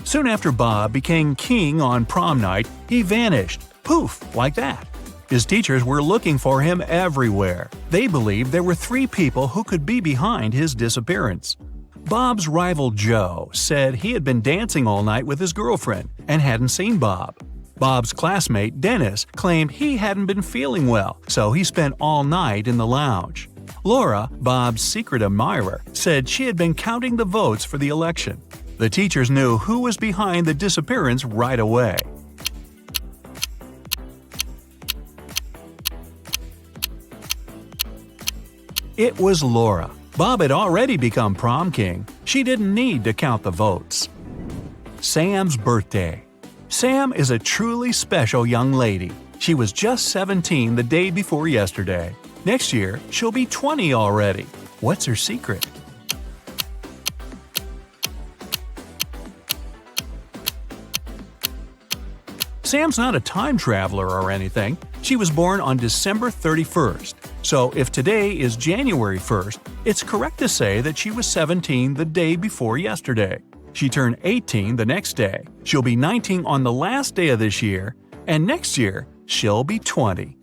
Soon after Bob became king on prom night, he vanished. Poof, like that. His teachers were looking for him everywhere. They believed there were 3 people who could be behind his disappearance. Bob's rival Joe said he had been dancing all night with his girlfriend and hadn't seen Bob. Bob's classmate Dennis claimed he hadn't been feeling well, so he spent all night in the lounge. Laura, Bob's secret admirer, said she had been counting the votes for the election. The teachers knew who was behind the disappearance right away. It was Laura. Bob had already become prom king. She didn't need to count the votes. Sam's birthday. Sam is a truly special young lady. She was just 17 the day before yesterday. Next year, she'll be 20 already. What's her secret? Sam's not a time traveler or anything. She was born on December 31st. So if today is January 1st, it's correct to say that she was 17 the day before yesterday. She turned 18 the next day. She'll be 19 on the last day of this year, and next year, she'll be 20.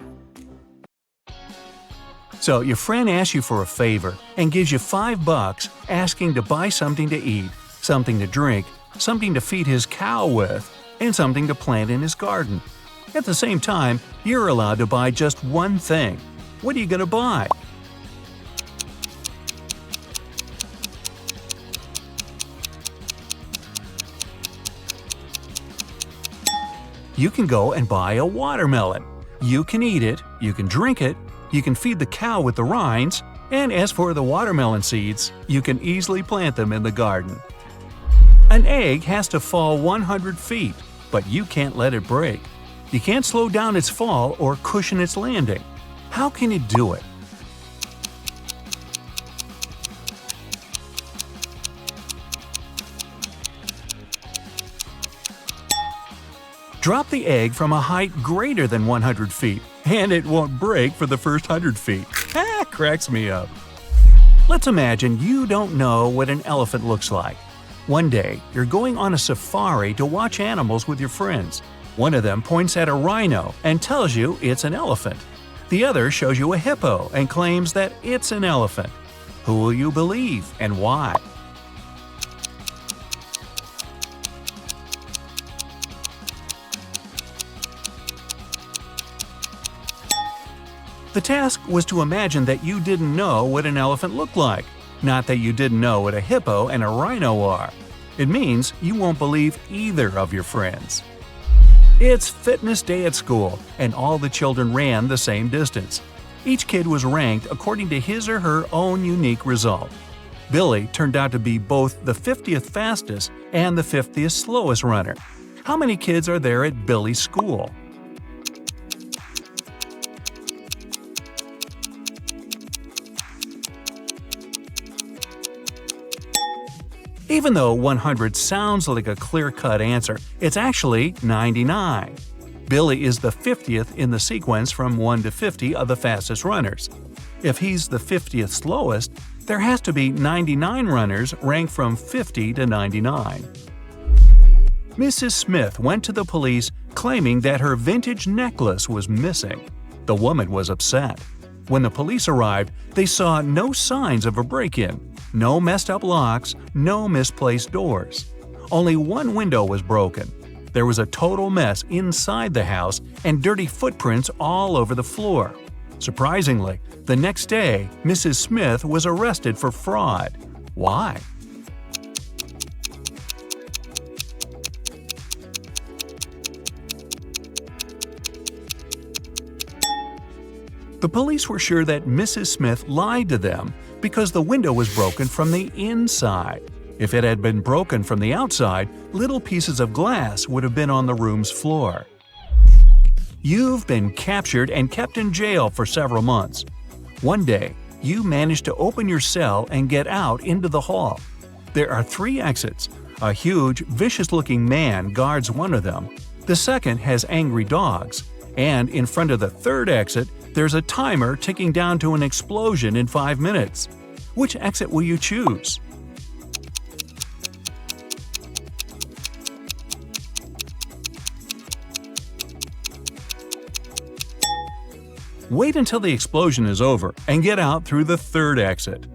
So your friend asks you for a favor and gives you $5 asking to buy something to eat, something to drink, something to feed his cow with, and something to plant in his garden. At the same time, you're allowed to buy just one thing. What are you going to buy? You can go and buy a watermelon. You can eat it, you can drink it, you can feed the cow with the rinds, and as for the watermelon seeds, you can easily plant them in the garden. An egg has to fall 100 feet, but you can't let it break. You can't slow down its fall or cushion its landing. How can you do it? Drop the egg from a height greater than 100 feet, and it won't break for the first 100 feet. Cracks me up. Let's imagine you don't know what an elephant looks like. One day, you're going on a safari to watch animals with your friends. One of them points at a rhino and tells you it's an elephant. The other shows you a hippo and claims that it's an elephant. Who will you believe and why? The task was to imagine that you didn't know what an elephant looked like, not that you didn't know what a hippo and a rhino are. It means you won't believe either of your friends. It's fitness day at school, and all the children ran the same distance. Each kid was ranked according to his or her own unique result. Billy turned out to be both the 50th fastest and the 50th slowest runner. How many kids are there at Billy's school? Even though 100 sounds like a clear-cut answer, it's actually 99. Billy is the 50th in the sequence from 1 to 50 of the fastest runners. If he's the 50th slowest, there has to be 99 runners ranked from 50 to 99. Mrs. Smith went to the police claiming that her vintage necklace was missing. The woman was upset. When the police arrived, they saw no signs of a break-in. No messed up locks, no misplaced doors. Only one window was broken. There was a total mess inside the house and dirty footprints all over the floor. Surprisingly, the next day, Mrs. Smith was arrested for fraud. Why? The police were sure that Mrs. Smith lied to them because the window was broken from the inside. If it had been broken from the outside, little pieces of glass would have been on the room's floor. You've been captured and kept in jail for several months. One day, you managed to open your cell and get out into the hall. There are 3 exits. A huge, vicious-looking man guards one of them. The second has angry dogs. And in front of the 3rd exit, there's a timer ticking down to an explosion in 5 minutes. Which exit will you choose? Wait until the explosion is over and get out through the 3rd exit.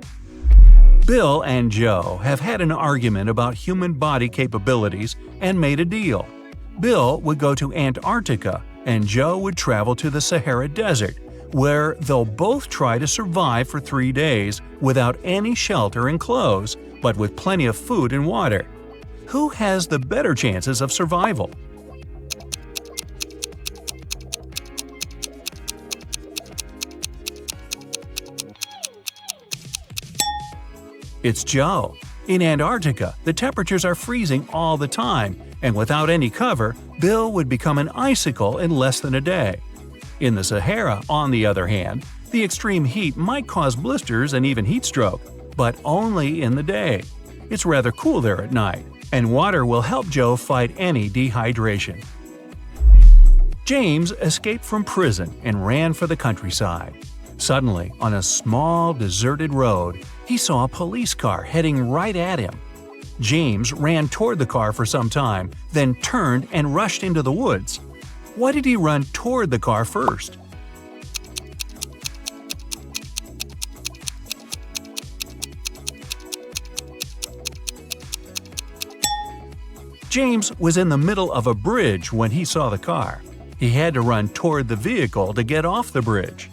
Bill and Joe have had an argument about human body capabilities and made a deal. Bill would go to Antarctica and Joe would travel to the Sahara Desert, where they'll both try to survive for 3 days without any shelter and clothes, but with plenty of food and water. Who has the better chances of survival? It's Joe. In Antarctica, the temperatures are freezing all the time, and without any cover, Bill would become an icicle in less than a day. In the Sahara, on the other hand, the extreme heat might cause blisters and even heat stroke, but only in the day. It's rather cool there at night, and water will help Joe fight any dehydration. James escaped from prison and ran for the countryside. Suddenly, on a small, deserted road, he saw a police car heading right at him. James ran toward the car for some time, then turned and rushed into the woods. Why did he run toward the car first? James was in the middle of a bridge when he saw the car. He had to run toward the vehicle to get off the bridge.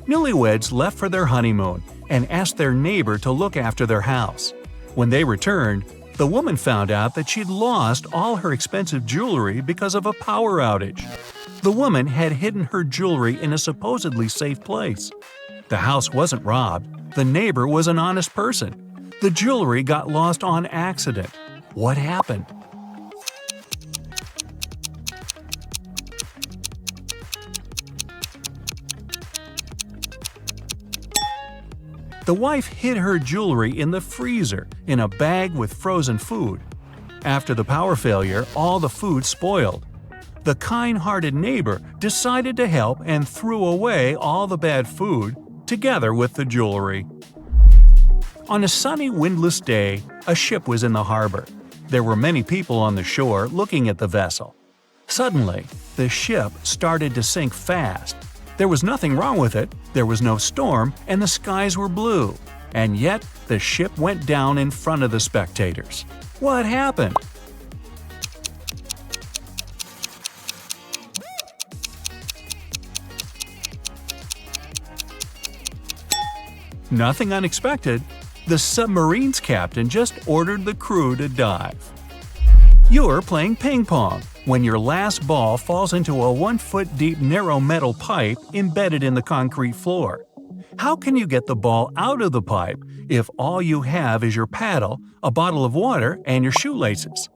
Newlyweds left for their honeymoon and asked their neighbor to look after their house. When they returned, the woman found out that she'd lost all her expensive jewelry because of a power outage. The woman had hidden her jewelry in a supposedly safe place. The house wasn't robbed. The neighbor was an honest person. The jewelry got lost on accident. What happened? The wife hid her jewelry in the freezer in a bag with frozen food. After the power failure, all the food spoiled. The kind-hearted neighbor decided to help and threw away all the bad food, together with the jewelry. On a sunny, windless day, a ship was in the harbor. There were many people on the shore looking at the vessel. Suddenly, the ship started to sink fast. There was nothing wrong with it, there was no storm, and the skies were blue. And yet, the ship went down in front of the spectators. What happened? Nothing unexpected. The submarine's captain just ordered the crew to dive. You're playing ping pong when your last ball falls into a 1-foot-deep narrow metal pipe embedded in the concrete floor. How can you get the ball out of the pipe if all you have is your paddle, a bottle of water, and your shoelaces?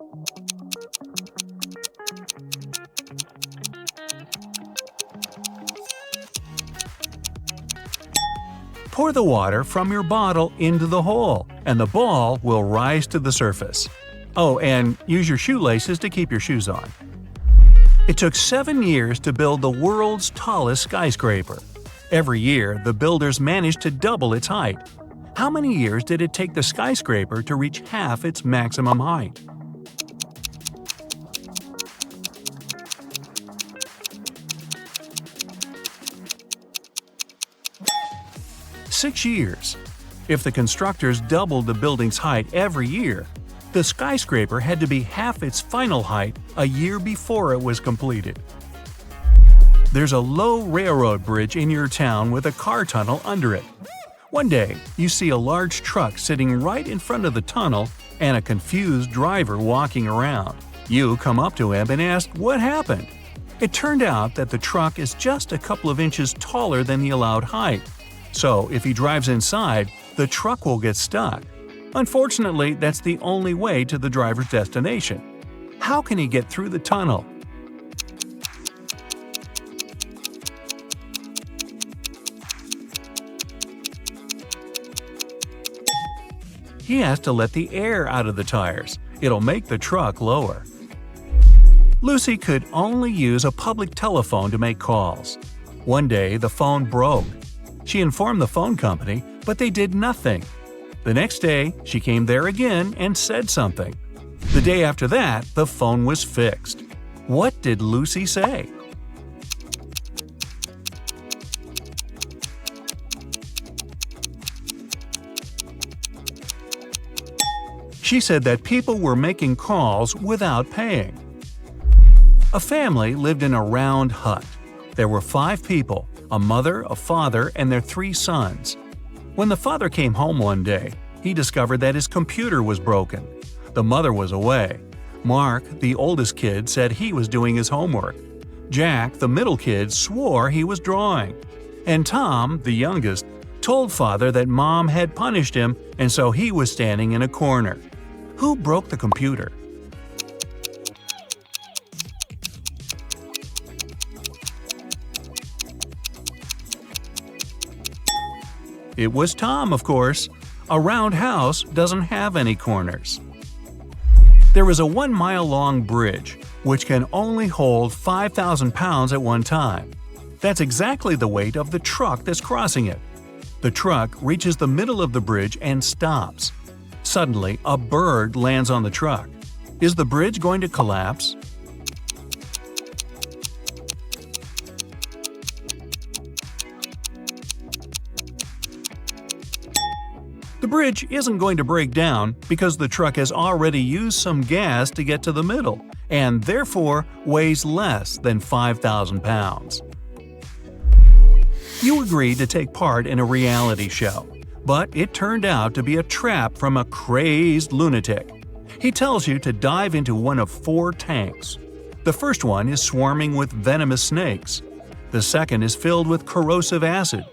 Pour the water from your bottle into the hole, and the ball will rise to the surface. Oh, and use your shoelaces to keep your shoes on. It took 7 years to build the world's tallest skyscraper. Every year, the builders managed to double its height. How many years did it take the skyscraper to reach half its maximum height? Six years. If the constructors doubled the building's height every year, the skyscraper had to be half its final height a year before it was completed. There's a low railroad bridge in your town with a car tunnel under it. One day, you see a large truck sitting right in front of the tunnel and a confused driver walking around. You come up to him and ask what happened. It turned out that the truck is just a couple of inches taller than the allowed height. So if he drives inside, the truck will get stuck. Unfortunately, that's the only way to the driver's destination. How can he get through the tunnel? He has to let the air out of the tires. It'll make the truck lower. Lucy could only use a public telephone to make calls. One day, the phone broke. She informed the phone company, but they did nothing. The next day, she came there again and said something. The day after that, the phone was fixed. What did Lucy say? She said that people were making calls without paying. A family lived in a round hut. There were 5 people, a mother, a father, and their 3 sons. When the father came home one day, he discovered that his computer was broken. The mother was away. Mark, the oldest kid, said he was doing his homework. Jack, the middle kid, swore he was drawing. And Tom, the youngest, told father that mom had punished him and so he was standing in a corner. Who broke the computer? It was Tom, of course. A round house doesn't have any corners. There is a 1-mile-long bridge, which can only hold 5,000 pounds at one time. That's exactly the weight of the truck that's crossing it. The truck reaches the middle of the bridge and stops. Suddenly, a bird lands on the truck. Is the bridge going to collapse? The bridge isn't going to break down because the truck has already used some gas to get to the middle and therefore weighs less than 5,000 pounds. You agreed to take part in a reality show, but it turned out to be a trap from a crazed lunatic. He tells you to dive into one of 4 tanks. The first one is swarming with venomous snakes. The second is filled with corrosive acid.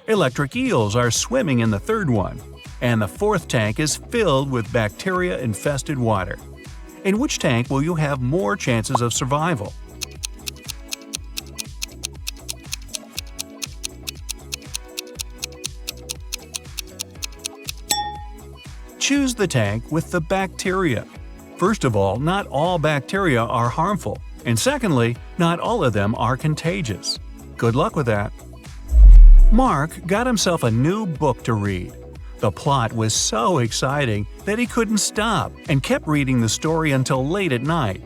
Electric eels are swimming in the third one. And the fourth tank is filled with bacteria-infested water. In which tank will you have more chances of survival? Choose the tank with the bacteria. First of all, not all bacteria are harmful, and secondly, not all of them are contagious. Good luck with that. Mark got himself a new book to read. The plot was so exciting that he couldn't stop and kept reading the story until late at night.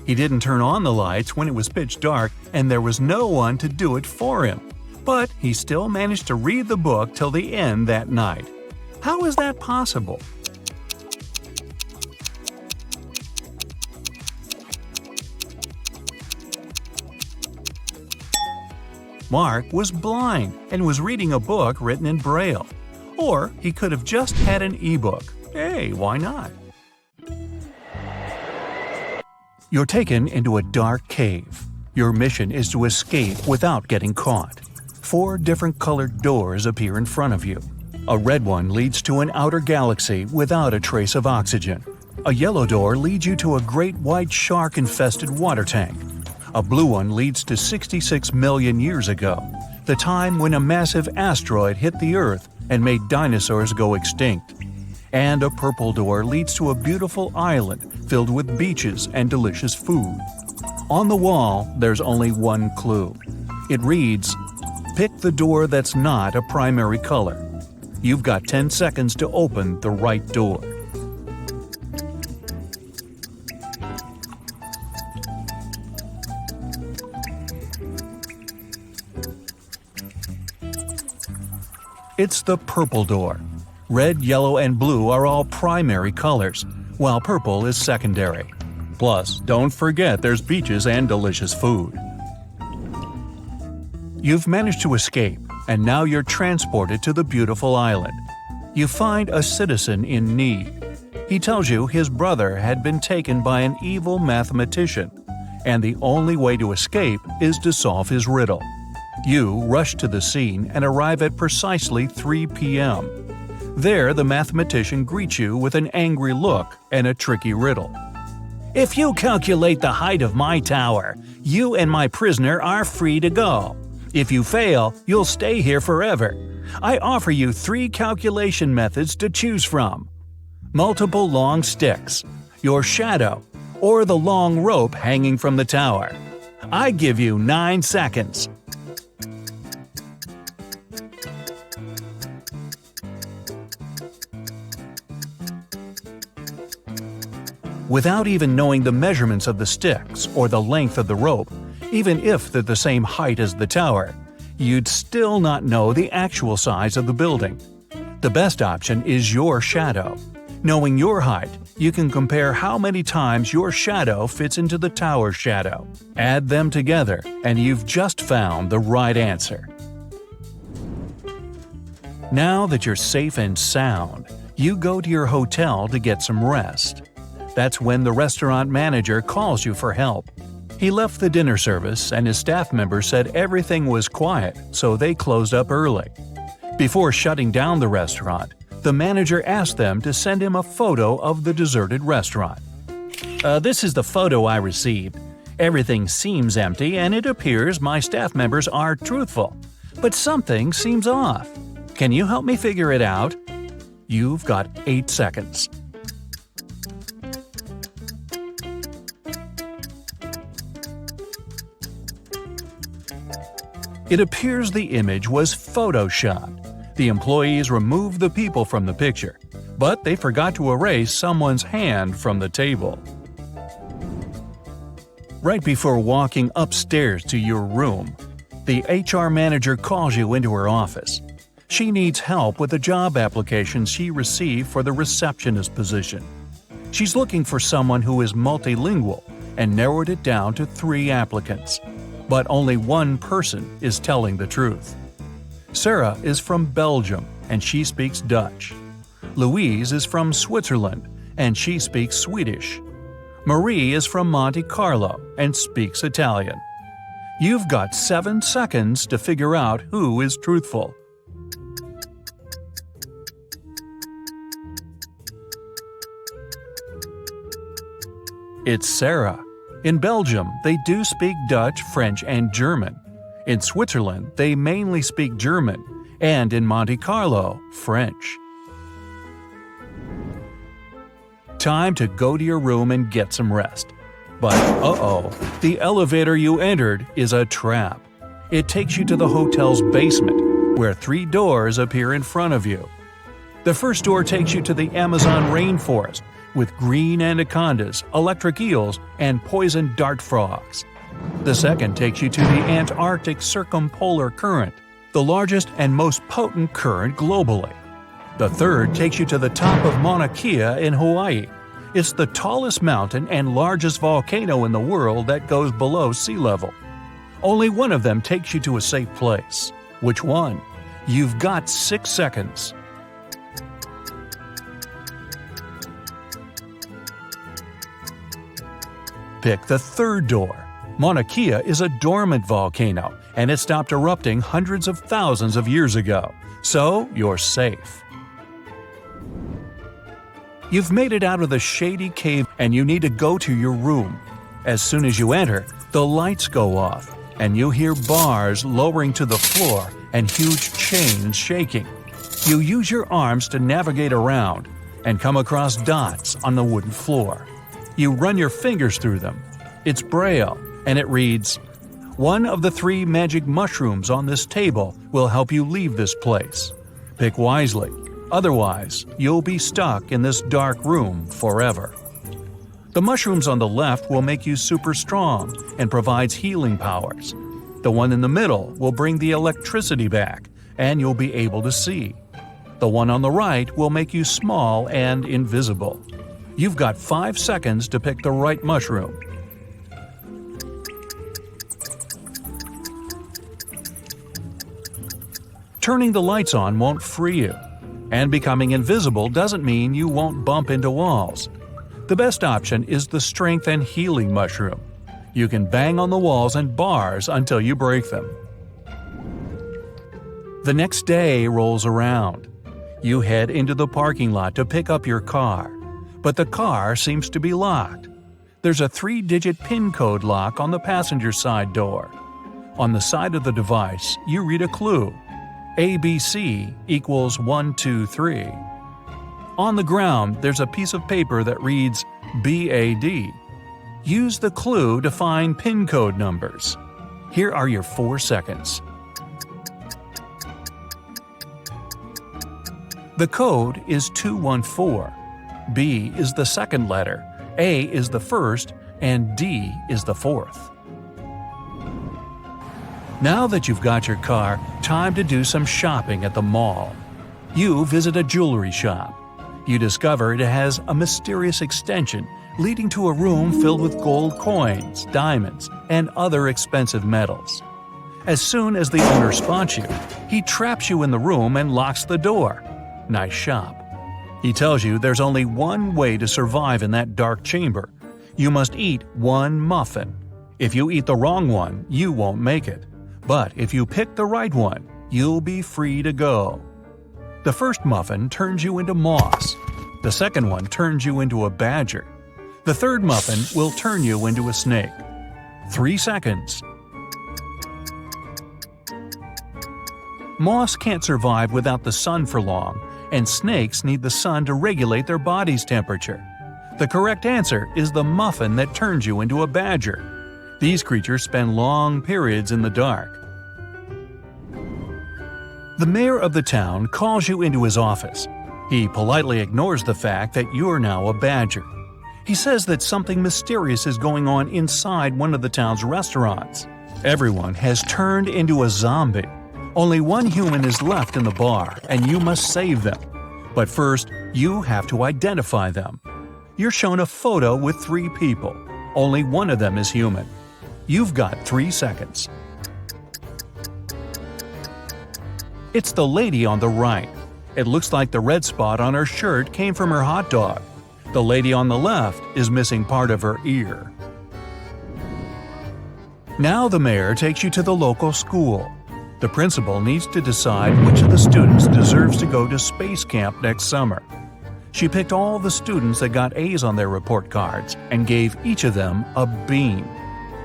He didn't turn on the lights when it was pitch dark and there was no one to do it for him. But he still managed to read the book till the end that night. How is that possible? Mark was blind and was reading a book written in Braille. Or he could have just had an ebook. Hey, why not? You're taken into a dark cave. Your mission is to escape without getting caught. 4 different colored doors appear in front of you. A red one leads to an outer galaxy without a trace of oxygen. A yellow door leads you to a great white shark-infested water tank. A blue one leads to 66 million years ago, the time when a massive asteroid hit the Earth and made dinosaurs go extinct. And a purple door leads to a beautiful island filled with beaches and delicious food. On the wall, there's only one clue. It reads, "Pick the door that's not a primary color." You've got 10 seconds to open the right door. It's the purple door. Red, yellow, and blue are all primary colors, while purple is secondary. Plus, don't forget there's beaches and delicious food. You've managed to escape, and now you're transported to the beautiful island. You find a citizen in need. He tells you his brother had been taken by an evil mathematician, and the only way to escape is to solve his riddle. You rush to the scene and arrive at precisely 3 p.m. There, the mathematician greets you with an angry look and a tricky riddle. "If you calculate the height of my tower, you and my prisoner are free to go. If you fail, you'll stay here forever. I offer you 3 calculation methods to choose from: multiple long sticks, your shadow, or the long rope hanging from the tower. I give you 9 seconds." Without even knowing the measurements of the sticks or the length of the rope, even if they're the same height as the tower, you'd still not know the actual size of the building. The best option is your shadow. Knowing your height, you can compare how many times your shadow fits into the tower's shadow. Add them together, and you've just found the right answer. Now that you're safe and sound, you go to your hotel to get some rest. That's when the restaurant manager calls you for help. He left the dinner service and his staff members said everything was quiet, so they closed up early. Before shutting down the restaurant, the manager asked them to send him a photo of the deserted restaurant. This is the photo I received. Everything seems empty and it appears my staff members are truthful. But something seems off. Can you help me figure it out? You've got 8 seconds. It appears the image was photoshopped. The employees removed the people from the picture, but they forgot to erase someone's hand from the table. Right before walking upstairs to your room, the HR manager calls you into her office. She needs help with a job application she received for the receptionist position. She's looking for someone who is multilingual and narrowed it down to 3 applicants. But only one person is telling the truth. Sarah is from Belgium and she speaks Dutch. Louise is from Switzerland and she speaks Swedish. Marie is from Monte Carlo and speaks Italian. You've got 7 seconds to figure out who is truthful. It's Sarah. In Belgium, they do speak Dutch, French, and German. In Switzerland, they mainly speak German, and in Monte Carlo, French. Time to go to your room and get some rest. But the elevator you entered is a trap. It takes you to the hotel's basement, where 3 doors appear in front of you. The first door takes you to the Amazon rainforest, with green anacondas, electric eels, and poison dart frogs. The second takes you to the Antarctic Circumpolar Current, the largest and most potent current globally. The third takes you to the top of Mauna Kea in Hawaii. It's the tallest mountain and largest volcano in the world that goes below sea level. Only one of them takes you to a safe place. Which one? You've got 6 seconds. Pick the third door. Mauna Kea is a dormant volcano, and it stopped erupting hundreds of thousands of years ago, so you're safe. You've made it out of the shady cave and you need to go to your room. As soon as you enter, the lights go off, and you hear bars lowering to the floor and huge chains shaking. You use your arms to navigate around and come across dots on the wooden floor. You run your fingers through them. It's Braille, and it reads, "One of the 3 magic mushrooms on this table will help you leave this place. Pick wisely, otherwise you'll be stuck in this dark room forever." The mushrooms on the left will make you super strong and provides healing powers. The one in the middle will bring the electricity back, and you'll be able to see. The one on the right will make you small and invisible. You've got 5 seconds to pick the right mushroom. Turning the lights on won't free you, and becoming invisible doesn't mean you won't bump into walls. The best option is the strength and healing mushroom. You can bang on the walls and bars until you break them. The next day rolls around. You head into the parking lot to pick up your car, but the car seems to be locked. There's a 3-digit PIN code lock on the passenger side door. On the side of the device, you read a clue. ABC equals 123. On the ground, there's a piece of paper that reads BAD. Use the clue to find PIN code numbers. Here are your 4 seconds. The code is 214. B is the second letter, A is the first, and D is the fourth. Now that you've got your car, time to do some shopping at the mall. You visit a jewelry shop. You discover it has a mysterious extension leading to a room filled with gold coins, diamonds, and other expensive metals. As soon as the owner spots you, he traps you in the room and locks the door. Nice shop. He tells you there's only one way to survive in that dark chamber. You must eat 1 muffin. If you eat the wrong one, you won't make it. But if you pick the right one, you'll be free to go. The first muffin turns you into moss. The second one turns you into a badger. The third muffin will turn you into a snake. 3 seconds. Moss can't survive without the sun for long, and snakes need the sun to regulate their body's temperature. The correct answer is the muffin that turns you into a badger. These creatures spend long periods in the dark. The mayor of the town calls you into his office. He politely ignores the fact that you're now a badger. He says that something mysterious is going on inside one of the town's restaurants. Everyone has turned into a zombie. Only one human is left in the bar, and you must save them. But first, you have to identify them. You're shown a photo with 3 people. Only one of them is human. You've got 3 seconds. It's the lady on the right. It looks like the red spot on her shirt came from her hot dog. The lady on the left is missing part of her ear. Now the mayor takes you to the local school. The principal needs to decide which of the students deserves to go to space camp next summer. She picked all the students that got A's on their report cards and gave each of them a bean.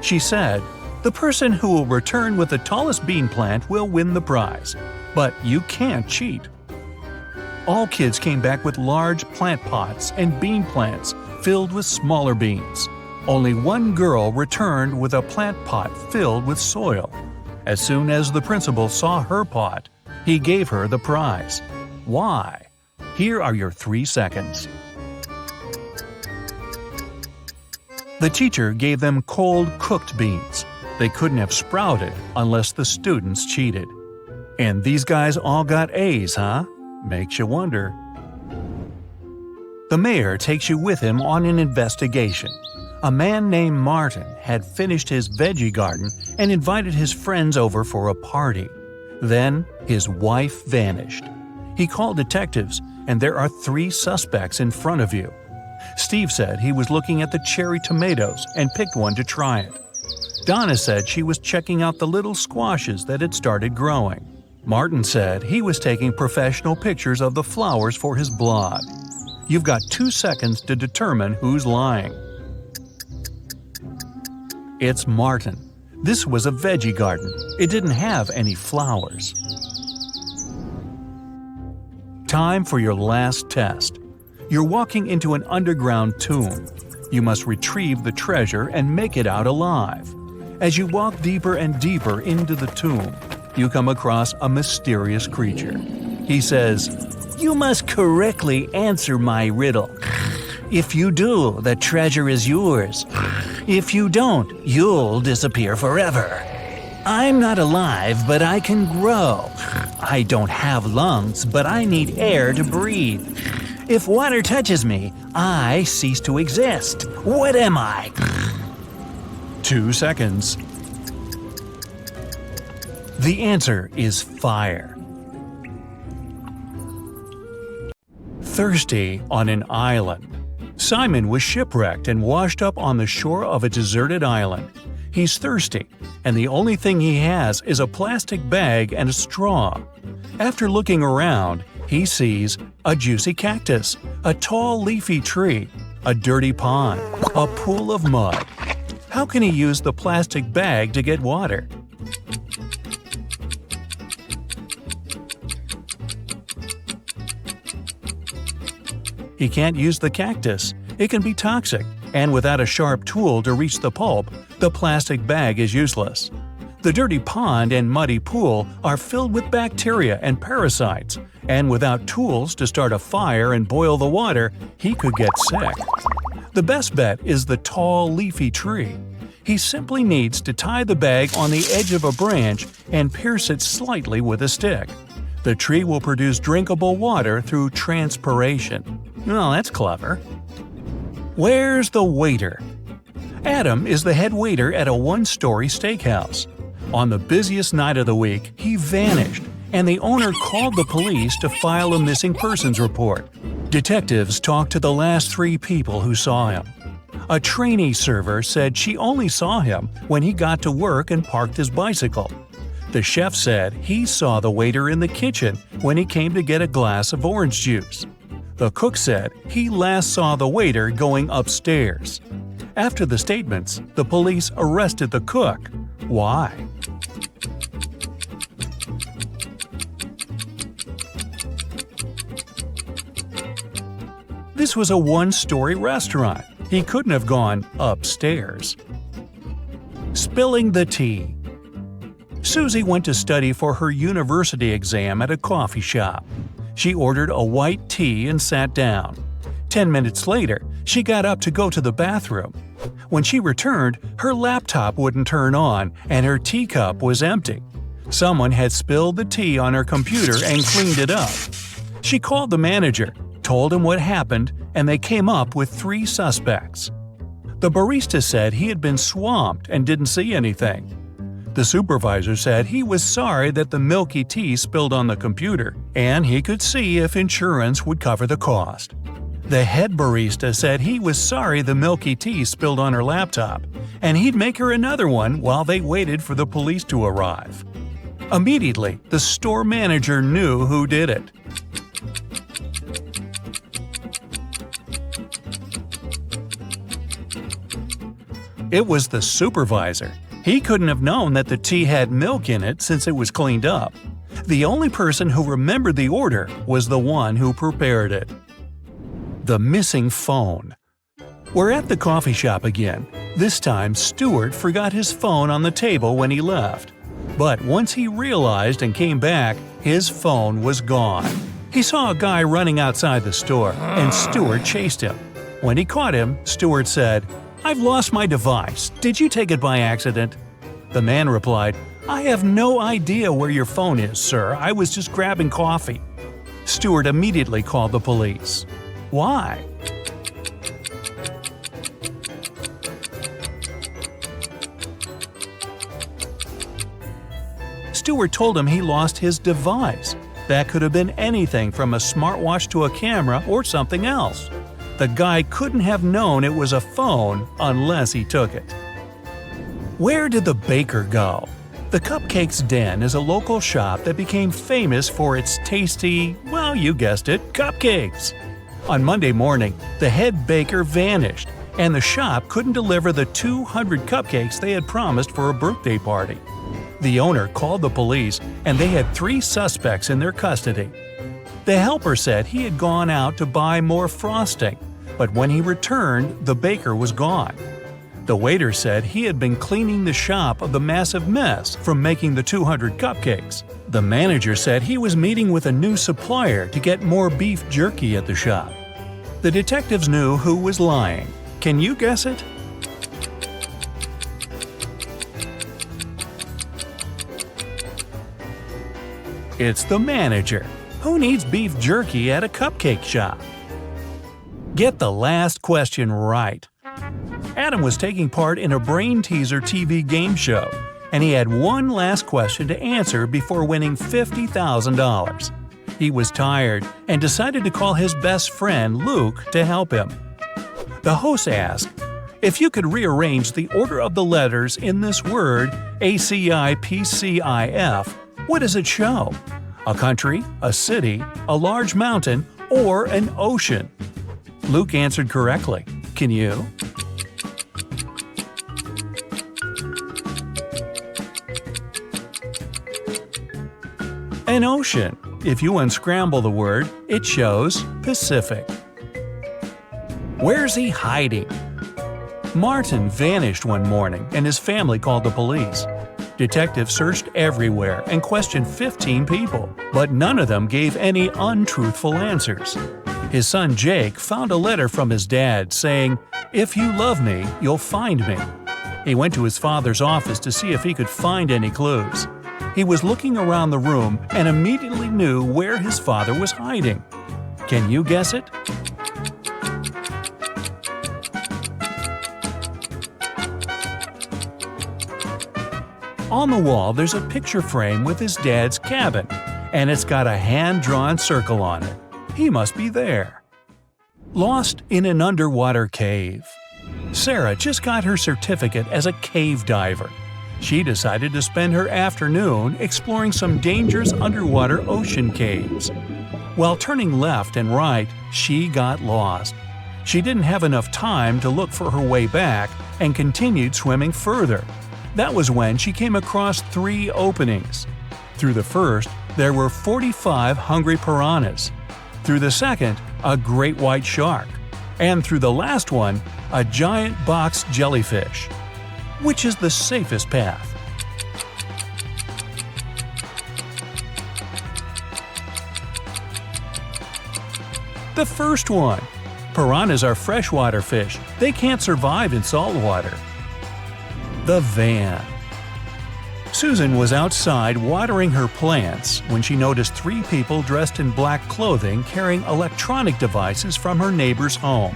She said, "The person who will return with the tallest bean plant will win the prize. But you can't cheat." All kids came back with large plant pots and bean plants filled with smaller beans. Only one girl returned with a plant pot filled with soil. As soon as the principal saw her pot, he gave her the prize. Why? Here are your 3 seconds. The teacher gave them cold cooked beans. They couldn't have sprouted unless the students cheated. And these guys all got A's, huh? Makes you wonder. The mayor takes you with him on an investigation. A man named Martin had finished his veggie garden and invited his friends over for a party. Then his wife vanished. He called detectives, and there are 3 suspects in front of you. Steve said he was looking at the cherry tomatoes and picked one to try it. Donna said she was checking out the little squashes that had started growing. Martin said he was taking professional pictures of the flowers for his blog. You've got 2 seconds to determine who's lying. It's Martin. This was a veggie garden. It didn't have any flowers. Time for your last test. You're walking into an underground tomb. You must retrieve the treasure and make it out alive. As you walk deeper and deeper into the tomb, you come across a mysterious creature. He says, "You must correctly answer my riddle. If you do, the treasure is yours. If you don't, you'll disappear forever. I'm not alive, but I can grow. I don't have lungs, but I need air to breathe. If water touches me, I cease to exist. What am I?" 2 seconds. The answer is fire. Thirsty on an island. Simon was shipwrecked and washed up on the shore of a deserted island. He's thirsty, and the only thing he has is a plastic bag and a straw. After looking around, he sees a juicy cactus, a tall leafy tree, a dirty pond, a pool of mud. How can he use the plastic bag to get water? He can't use the cactus. It can be toxic, and without a sharp tool to reach the pulp, the plastic bag is useless. The dirty pond and muddy pool are filled with bacteria and parasites, and without tools to start a fire and boil the water, he could get sick. The best bet is the tall, leafy tree. He simply needs to tie the bag on the edge of a branch and pierce it slightly with a stick. The tree will produce drinkable water through transpiration. Oh, that's clever. Where's the waiter? Adam is the head waiter at a one-story steakhouse. On the busiest night of the week, he vanished, and the owner called the police to file a missing persons report. Detectives talked to the last 3 people who saw him. A trainee server said she only saw him when he got to work and parked his bicycle. The chef said he saw the waiter in the kitchen when he came to get a glass of orange juice. The cook said he last saw the waiter going upstairs. After the statements, the police arrested the cook. Why? This was a one-story restaurant. He couldn't have gone upstairs. Spilling the tea. Susie went to study for her university exam at a coffee shop. She ordered a white tea and sat down. 10 minutes later, she got up to go to the bathroom. When she returned, her laptop wouldn't turn on and her teacup was empty. Someone had spilled the tea on her computer and cleaned it up. She called the manager, told him what happened, and they came up with 3 suspects. The barista said he had been swamped and didn't see anything. The supervisor said he was sorry that the milky tea spilled on the computer, and he could see if insurance would cover the cost. The head barista said he was sorry the milky tea spilled on her laptop, and he'd make her another one while they waited for the police to arrive. Immediately, the store manager knew who did it. It was the supervisor. He couldn't have known that the tea had milk in it since it was cleaned up. The only person who remembered the order was the one who prepared it. The missing phone. We're at the coffee shop again. This time, Stuart forgot his phone on the table when he left. But once he realized and came back, his phone was gone. He saw a guy running outside the store, and Stuart chased him. When he caught him, Stuart said, "I've lost my device. Did you take it by accident?" The man replied, "I have no idea where your phone is, sir. I was just grabbing coffee." Stuart immediately called the police. Why? Stuart told him he lost his device. That could have been anything from a smartwatch to a camera or something else. The guy couldn't have known it was a phone unless he took it. Where did the baker go? The Cupcake's Den is a local shop that became famous for its tasty, well, you guessed it, cupcakes. On Monday morning, the head baker vanished, and the shop couldn't deliver the 200 cupcakes they had promised for a birthday party. The owner called the police, and they had 3 suspects in their custody. The helper said he had gone out to buy more frosting, but when he returned, the baker was gone. The waiter said he had been cleaning the shop of the massive mess from making the 200 cupcakes. The manager said he was meeting with a new supplier to get more beef jerky at the shop. The detectives knew who was lying. Can you guess it? It's the manager. Who needs beef jerky at a cupcake shop? Get the last question right. Adam was taking part in a brain teaser TV game show, and he had one last question to answer before winning $50,000. He was tired and decided to call his best friend Luke to help him. The host asked, "If you could rearrange the order of the letters in this word ACIPCIF, what does it show? A country, a city, a large mountain, or an ocean?" Luke answered correctly. Can you? An ocean. If you unscramble the word, it shows Pacific. Where's he hiding? Martin vanished one morning and his family called the police. Detectives searched everywhere and questioned 15 people, but none of them gave any untruthful answers. His son Jake found a letter from his dad saying, "If you love me, you'll find me." He went to his father's office to see if he could find any clues. He was looking around the room and immediately knew where his father was hiding. Can you guess it? On the wall, there's a picture frame with his dad's cabin, and it's got a hand-drawn circle on it. He must be there. Lost in an underwater cave. Sarah just got her certificate as a cave diver. She decided to spend her afternoon exploring some dangerous underwater ocean caves. While turning left and right, she got lost. She didn't have enough time to look for her way back and continued swimming further. That was when she came across 3 openings. Through the first, there were 45 hungry piranhas. Through the second, a great white shark. And through the last one, a giant box jellyfish. Which is the safest path? The first one. Piranhas are freshwater fish. They can't survive in salt water. The van. Susan was outside watering her plants when she noticed 3 people dressed in black clothing carrying electronic devices from her neighbor's home.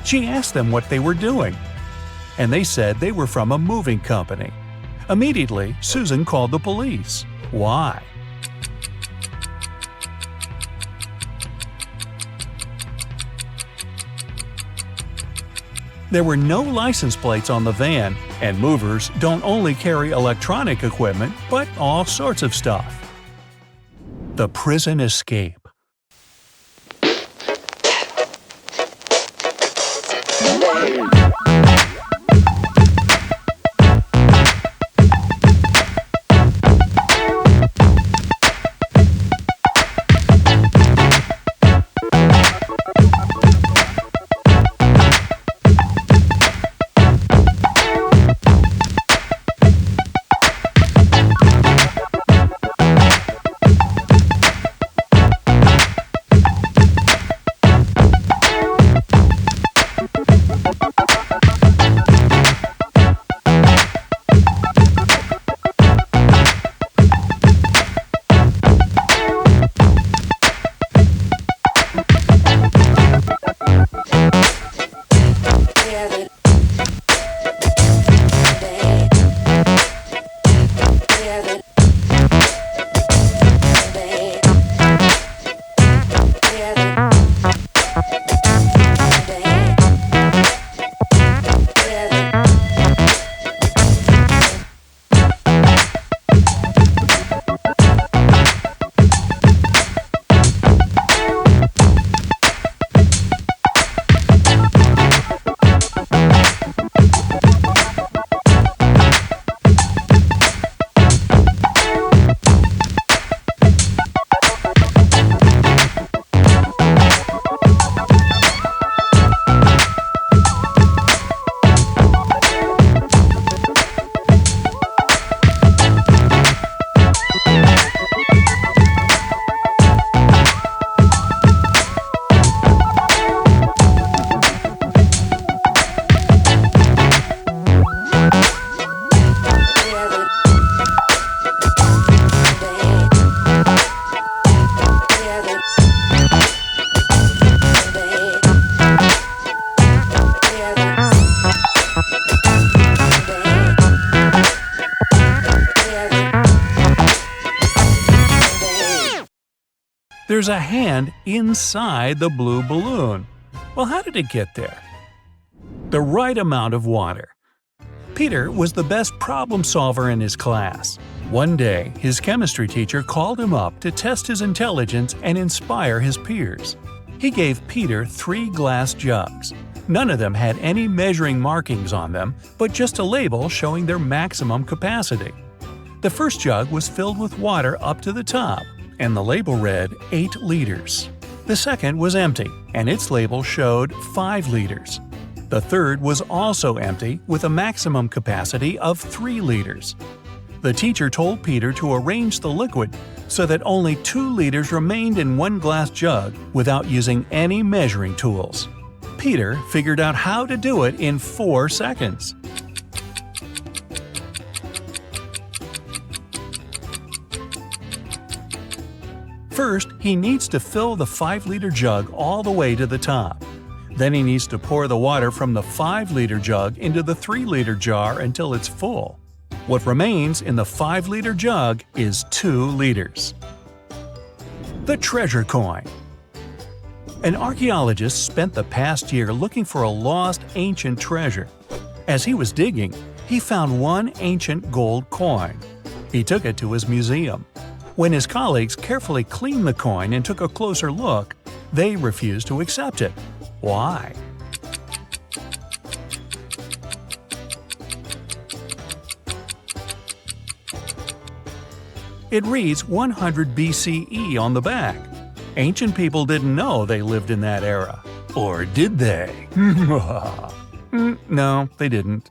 She asked them what they were doing, and they said they were from a moving company. Immediately, Susan called the police. Why? There were no license plates on the van, and movers don't only carry electronic equipment, but all sorts of stuff. The prison escape. there's a hand inside the blue balloon. Well, how did it get there? The right amount of water. Peter was the best problem solver in his class. One day, his chemistry teacher called him up to test his intelligence and inspire his peers. He gave Peter 3 glass jugs. None of them had any measuring markings on them, but just a label showing their maximum capacity. The first jug was filled with water up to the top, and the label read 8 liters. The second was empty, and its label showed 5 liters. The third was also empty, with a maximum capacity of 3 liters. The teacher told Peter to arrange the liquid so that only 2 liters remained in one glass jug without using any measuring tools. Peter figured out how to do it in 4 seconds. First, he needs to fill the 5-liter jug all the way to the top. Then he needs to pour the water from the 5-liter jug into the 3-liter jar until it's full. What remains in the 5-liter jug is 2 liters. The treasure coin. An archaeologist spent the past year looking for a lost ancient treasure. As he was digging, he found one ancient gold coin. He took it to his museum. When his colleagues carefully cleaned the coin and took a closer look, they refused to accept it. Why? It reads 100 BCE on the back. Ancient people didn't know they lived in that era. Or did they? No, they didn't.